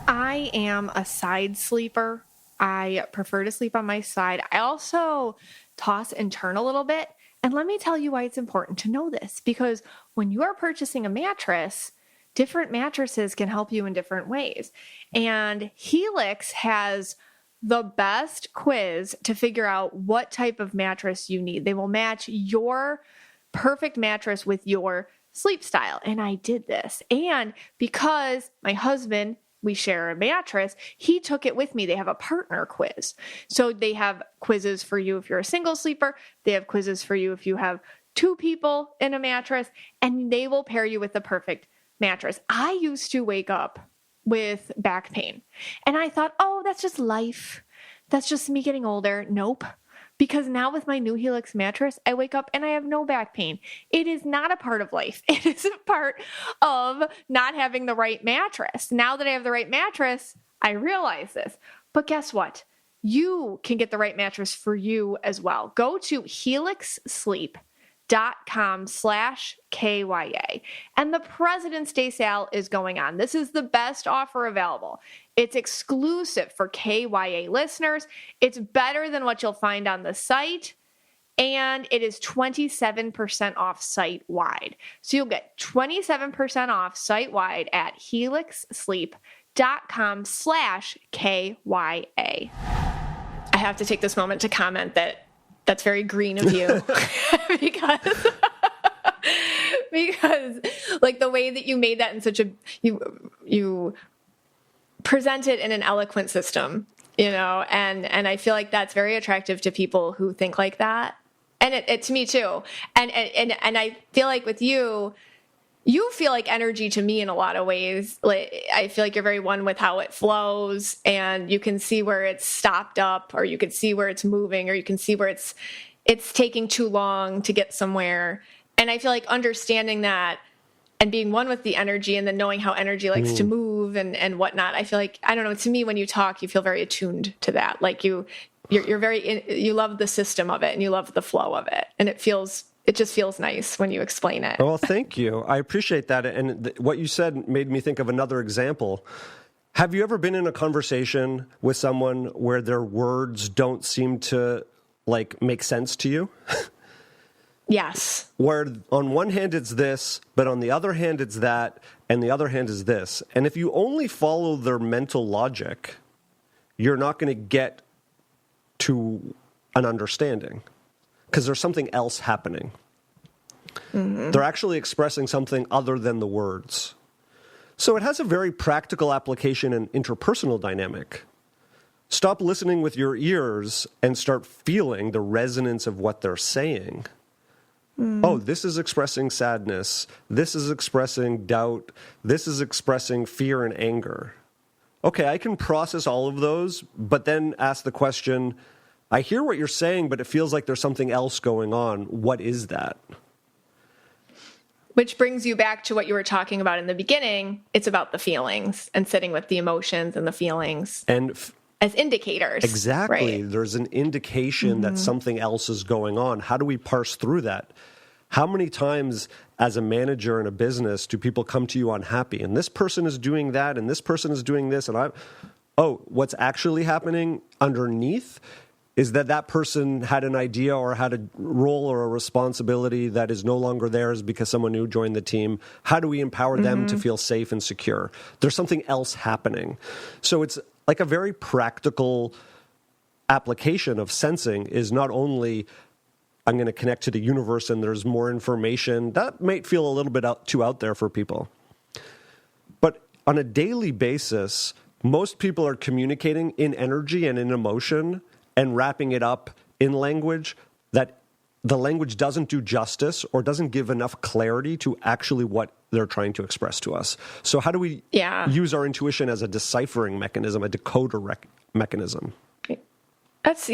I am a side sleeper. I prefer to sleep on my side. I also toss and turn a little bit. And let me tell you why it's important to know this, because when you are purchasing a mattress, different mattresses can help you in different ways. And Helix has the best quiz to figure out what type of mattress you need. They will match your perfect mattress with your sleep style. And I did this. And because my husband, we share a mattress, he took it with me. They have a partner quiz. So they have quizzes for you if you're a single sleeper. They have quizzes for you if you have two people in a mattress, and they will pair you with the perfect mattress. I used to wake up with back pain, and I thought, oh, that's just life. That's just me getting older. Nope. Because now with my new Helix mattress, I wake up and I have no back pain. It is not a part of life. It is a part of not having the right mattress. Now that I have the right mattress, I realize this. But guess what? You can get the right mattress for you as well. Go to helixsleep.com/KYA. And the President's Day sale is going on. This is the best offer available. It's exclusive for KYA listeners. It's better than what you'll find on the site. And it is 27% off site-wide. So you'll get 27% off site-wide at helixsleep.com/KYA. I have to take this moment to comment that that's very green of you because like the way that you made that in such a, you present it in an eloquent system, and I feel like that's very attractive to people who think like that. And it to me too. And I feel like with you feel like energy to me in a lot of ways. Like, I feel like you're very one with how it flows, and you can see where it's stopped up, or you can see where it's moving, or you can see where it's taking too long to get somewhere. And I feel like understanding that and being one with the energy, and then knowing how energy likes to move and whatnot. I feel like, I don't know, to me, when you talk, you feel very attuned to that. Like you're very, you love the system of it and you love the flow of it. And it just feels nice when you explain it. Well, thank you. I appreciate that. And what you said made me think of another example. Have you ever been in a conversation with someone where their words don't seem to make sense to you? Yes. Where on one hand it's this, but on the other hand it's that, and the other hand is this. And if you only follow their mental logic, you're not going to get to an understanding, because there's something else happening. Mm-hmm. They're actually expressing something other than the words. So it has a very practical application in interpersonal dynamic. Stop listening with your ears and start feeling the resonance of what they're saying. Oh, this is expressing sadness. This is expressing doubt. This is expressing fear and anger. Okay, I can process all of those, but then ask the question, I hear what you're saying, but it feels like there's something else going on. What is that? Which brings you back to what you were talking about in the beginning. It's about the feelings and sitting with the emotions and the feelings. And as indicators. Exactly. Right? There's an indication that something else is going on. How do we parse through that? How many times as a manager in a business do people come to you unhappy? And this person is doing that, and this person is doing this, and what's actually happening underneath is that person had an idea or had a role or a responsibility that is no longer theirs because someone new joined the team. How do we empower them to feel safe and secure? There's something else happening. So it's like a very practical application of sensing is not only I'm going to connect to the universe and there's more information. That might feel a little bit too out there for people. But on a daily basis, most people are communicating in energy and in emotion and wrapping it up in language that the language doesn't do justice or doesn't give enough clarity to actually what they're trying to express to us. So how do we use our intuition as a deciphering mechanism, a decoder mechanism? It's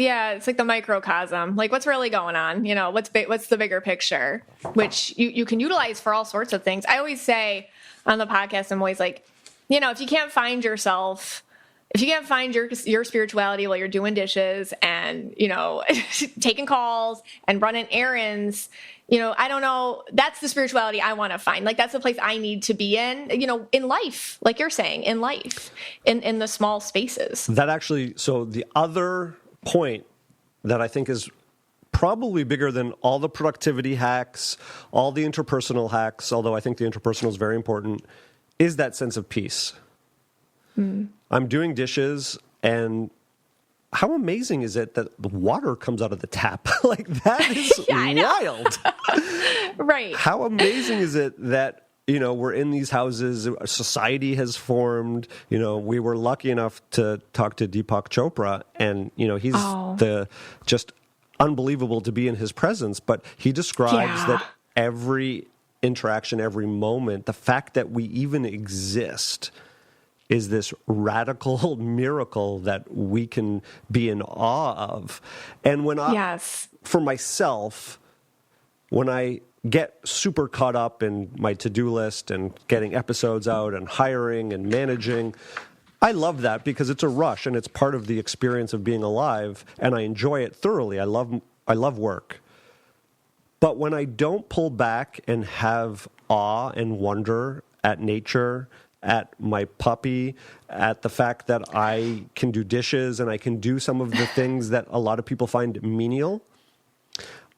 like the microcosm. Like, what's really going on? You know, what's the bigger picture, which you can utilize for all sorts of things. I always say on the podcast, I'm always like, you know, if you can't find yourself, if you can't find your spirituality while you're doing dishes and, you know, taking calls and running errands, you know, I don't know, that's the spirituality I want to find. Like, that's the place I need to be in, you know, in life, like you're saying, in life, in the small spaces. That actually, so the other point that I think is probably bigger than all the productivity hacks, all the interpersonal hacks, although I think the interpersonal is very important, is that sense of peace. I'm doing dishes, and how amazing is it that the water comes out of the tap? Like, that is wild. Right. How amazing is it that, you know, we're in these houses, a society has formed, you know, we were lucky enough to talk to Deepak Chopra, and, you know, he's just unbelievable to be in his presence, but he describes that every interaction, every moment, the fact that we even exist is this radical miracle that we can be in awe of. And when for myself, when I get super caught up in my to-do list and getting episodes out and hiring and managing, I love that because it's a rush and it's part of the experience of being alive, and I enjoy it thoroughly. I love work. But when I don't pull back and have awe and wonder at nature, at my puppy, at the fact that I can do dishes and I can do some of the things that a lot of people find menial,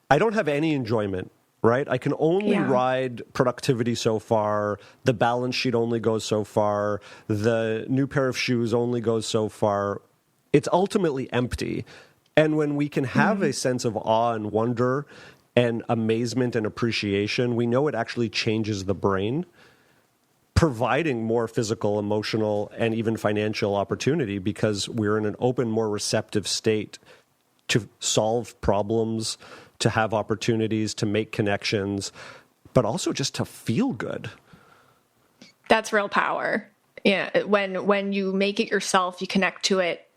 I don't have any enjoyment, right? I can only ride productivity so far. The balance sheet only goes so far. The new pair of shoes only goes so far. It's ultimately empty. And when we can have a sense of awe and wonder and amazement and appreciation, we know it actually changes the brain, providing more physical, emotional, and even financial opportunity because we're in an open, more receptive state to solve problems, to have opportunities, to make connections, but also just to feel good. That's real power. Yeah, when you make it yourself, you connect to it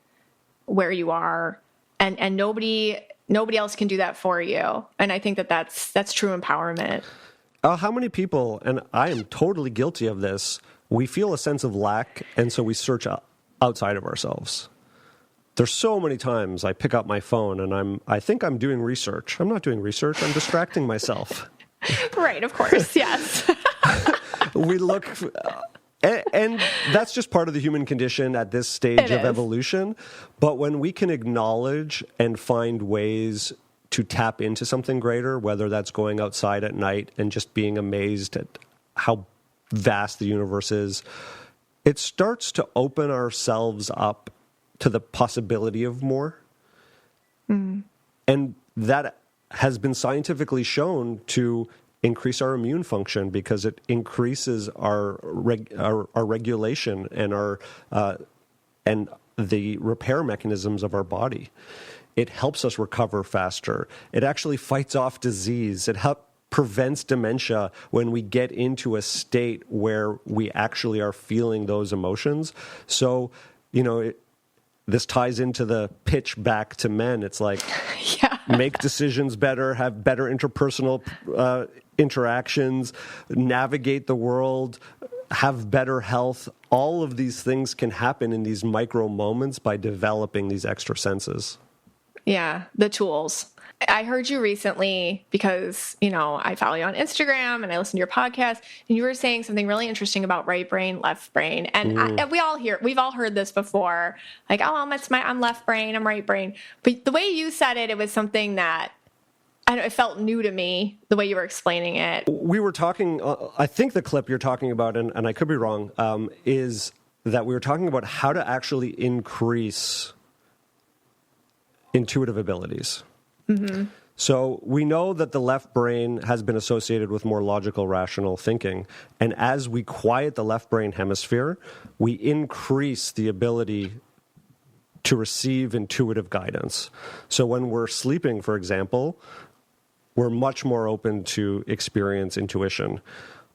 where you are, and nobody else can do that for you. And I think that's true empowerment. How many people, and I am totally guilty of this, we feel a sense of lack, and so we search outside of ourselves. There's so many times I pick up my phone and I think I'm doing research. I'm not doing research. I'm distracting myself. Right, of course, yes. We look, and that's just part of the human condition at this stage of evolution. But when we can acknowledge and find ways to tap into something greater, whether that's going outside at night and just being amazed at how vast the universe is, it starts to open ourselves up to the possibility of more. And that has been scientifically shown to increase our immune function because it increases our regulation and our and the repair mechanisms of our body. It helps us recover faster. It actually fights off disease. It prevents dementia when we get into a state where we actually are feeling those emotions. So, you know, this ties into the pitch back to men. It's like, make decisions better, have better interpersonal interactions, navigate the world, have better health. All of these things can happen in these micro moments by developing these extra senses. Yeah, the tools. I heard you recently because, you know, I follow you on Instagram and I listen to your podcast, and you were saying something really interesting about right brain, left brain. And we've all heard this before. Like, oh, I'm left brain, I'm right brain. But the way you said it, it was something that it felt new to me, the way you were explaining it. We were talking, I think the clip you're talking about, and I could be wrong, is that we were talking about how to actually increase intuitive abilities. Mm-hmm. So we know that the left brain has been associated with more logical, rational thinking. And as we quiet the left brain hemisphere, we increase the ability to receive intuitive guidance. So when we're sleeping, for example, we're much more open to experience intuition.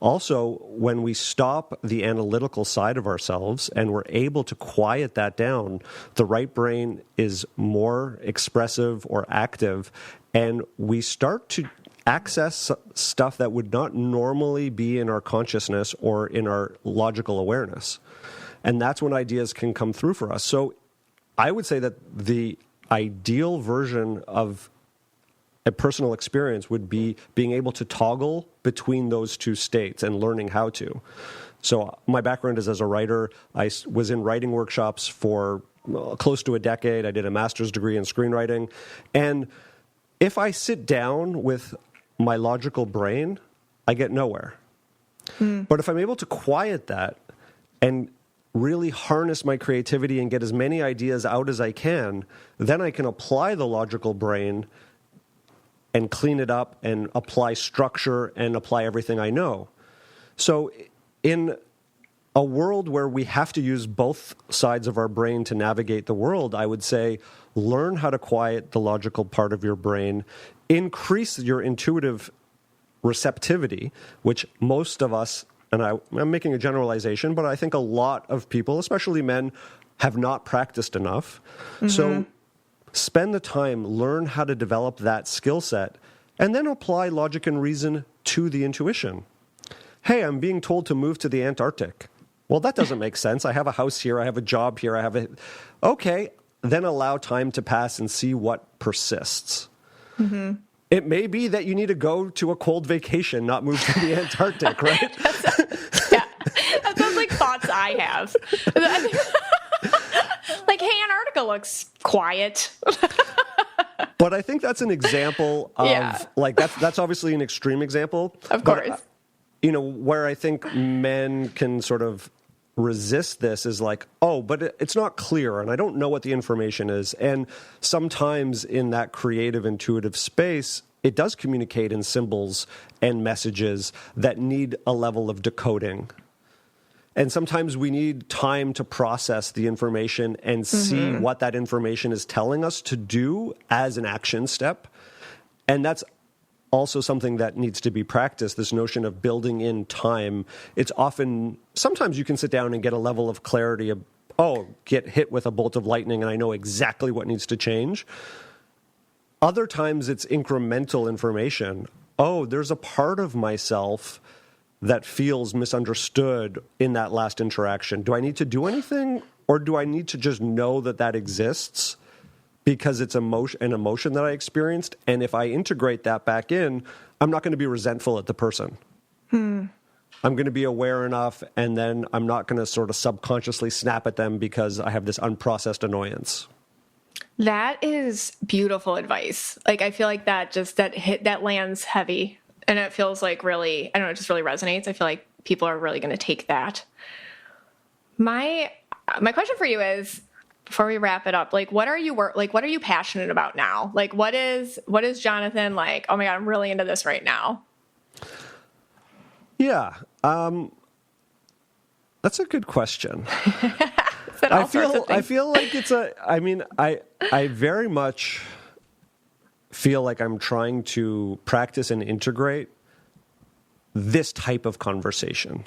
Also, when we stop the analytical side of ourselves and we're able to quiet that down, the right brain is more expressive or active, and we start to access stuff that would not normally be in our consciousness or in our logical awareness. And that's when ideas can come through for us. So I would say that the ideal version of a personal experience would be being able to toggle between those two states and learning how to. So my background is as a writer. I was in writing workshops for close to a decade. I did a master's degree in screenwriting. And if I sit down with my logical brain, I get nowhere. But if I'm able to quiet that and really harness my creativity and get as many ideas out as I can, then I can apply the logical brain and clean it up and apply structure and apply everything I know. So in a world where we have to use both sides of our brain to navigate the world, I would say learn how to quiet the logical part of your brain, increase your intuitive receptivity, which most of us, and I'm making a generalization, but I think a lot of people, especially men, have not practiced enough. So spend the time, learn how to develop that skill set, and then apply logic and reason to the intuition. Hey, I'm being told to move to the Antarctic. Well, that doesn't make sense. I have a house here. I have a job here. Okay, then allow time to pass and see what persists. It may be that you need to go to a cold vacation, not move to the Antarctic, right? Yeah, that sounds like thoughts I have. Like, hey, Antarctica looks quiet. But I think that's an example of, like, that's obviously an extreme example. Of course. But, where I think men can sort of resist this is like, oh, but it's not clear, and I don't know what the information is. And sometimes in that creative, intuitive space, it does communicate in symbols and messages that need a level of decoding. And sometimes we need time to process the information and see what that information is telling us to do as an action step. And that's also something that needs to be practiced, this notion of building in time. It's often, sometimes you can sit down and get a level of clarity of, get hit with a bolt of lightning and I know exactly what needs to change. Other times it's incremental information. There's a part of myself that feels misunderstood in that last interaction. Do I need to do anything, or do I need to just know that that exists because it's an emotion that I experienced? And if I integrate that back in, I'm not going to be resentful at the person. I'm going to be aware enough, and then I'm not going to sort of subconsciously snap at them because I have this unprocessed annoyance. That is beautiful advice. Like, I feel like that lands heavy. And it feels like really, I don't know, it just really resonates. I feel like people are really going to take that. My question for you is, before we wrap it up, like, what are you passionate about now? Like, what is Jonathan like, oh my God, I'm really into this right now? Yeah. That's a good question. I feel like I very much feel like I'm trying to practice and integrate this type of conversation.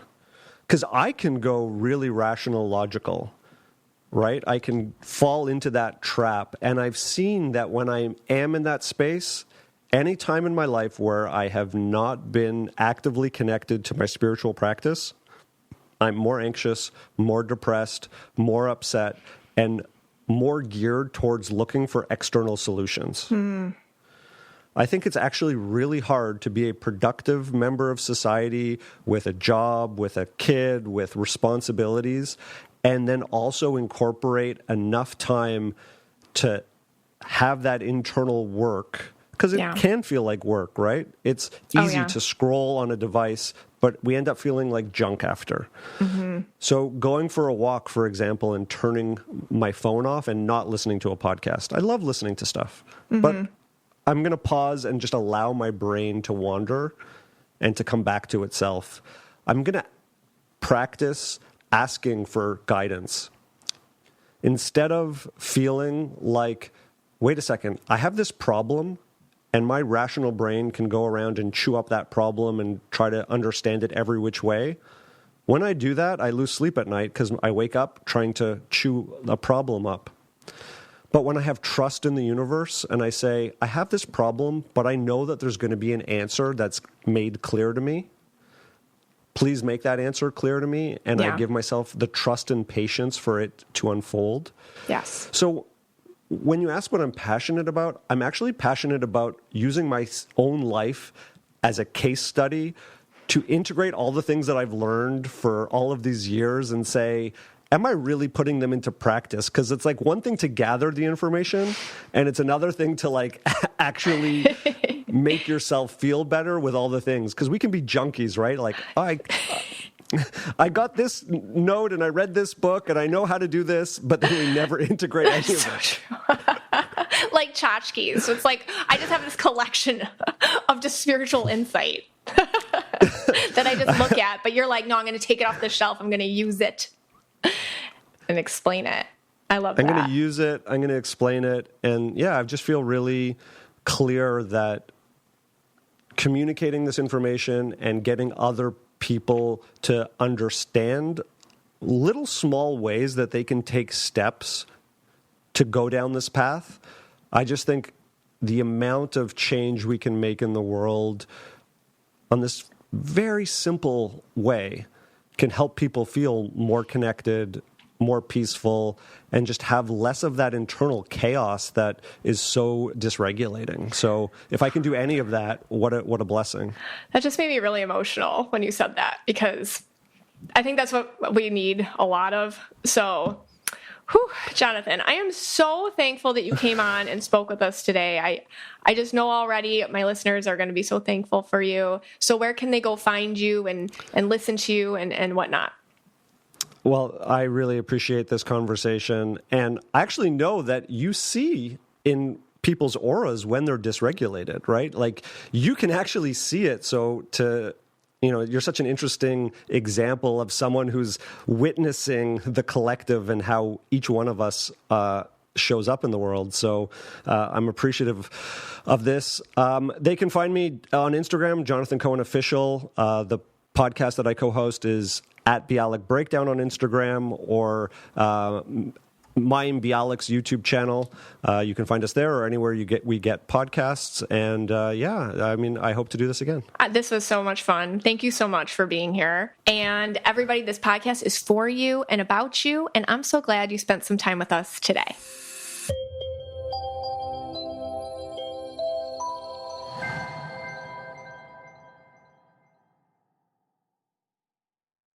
Because I can go really rational, logical, right? I can fall into that trap. And I've seen that when I am in that space, any time in my life where I have not been actively connected to my spiritual practice, I'm more anxious, more depressed, more upset, and more geared towards looking for external solutions. I think it's actually really hard to be a productive member of society with a job, with a kid, with responsibilities, and then also incorporate enough time to have that internal work. Because it can feel like work, right? It's easy to scroll on a device, but we end up feeling like junk after. So going for a walk, for example, and turning my phone off and not listening to a podcast. I love listening to stuff, but I'm going to pause and just allow my brain to wander and to come back to itself. I'm going to practice asking for guidance. Instead of feeling like, wait a second, I have this problem and my rational brain can go around and chew up that problem and try to understand it every which way. When I do that, I lose sleep at night because I wake up trying to chew a problem up. But when I have trust in the universe and I say, I have this problem, but I know that there's going to be an answer that's made clear to me, please make that answer clear to me. And I give myself the trust and patience for it to unfold. Yes. So when you ask what I'm passionate about, I'm actually passionate about using my own life as a case study to integrate all the things that I've learned for all of these years and say, am I really putting them into practice? Because it's like one thing to gather the information, and it's another thing to like actually make yourself feel better with all the things. Because we can be junkies, right? Like, I got this note and I read this book and I know how to do this, but then we never integrate any of it. Like tchotchkes. So it's like, I just have this collection of just spiritual insight that I just look at, but you're like, no, I'm going to take it off the shelf. I'm going to use it and explain it. I love that. I'm going to use it. I'm going to explain it. And yeah, I just feel really clear that communicating this information and getting other people to understand little small ways that they can take steps to go down this path. I just think the amount of change we can make in the world on this very simple way can help people feel more connected, more peaceful, and just have less of that internal chaos that is so dysregulating. So if I can do any of that, what a blessing. That just made me really emotional when you said that, because I think that's what we need a lot of. So, Jonathan, I am so thankful that you came on and spoke with us today. I just know already my listeners are going to be so thankful for you. So where can they go find you and listen to you and whatnot? Well, I really appreciate this conversation. And I actually know that you see in people's auras when they're dysregulated, right? Like you can actually see it. So you're such an interesting example of someone who's witnessing the collective and how each one of us shows up in the world. So I'm appreciative of this. They can find me on Instagram, Jonathan Cohen Official. The podcast that I co-host is at Bailik Breakdown on Instagram, or Mayim Bailik's YouTube channel. You can find us there or anywhere we get podcasts. And I hope to do this again. This was so much fun. Thank you so much for being here. And everybody, this podcast is for you and about you. And I'm so glad you spent some time with us today.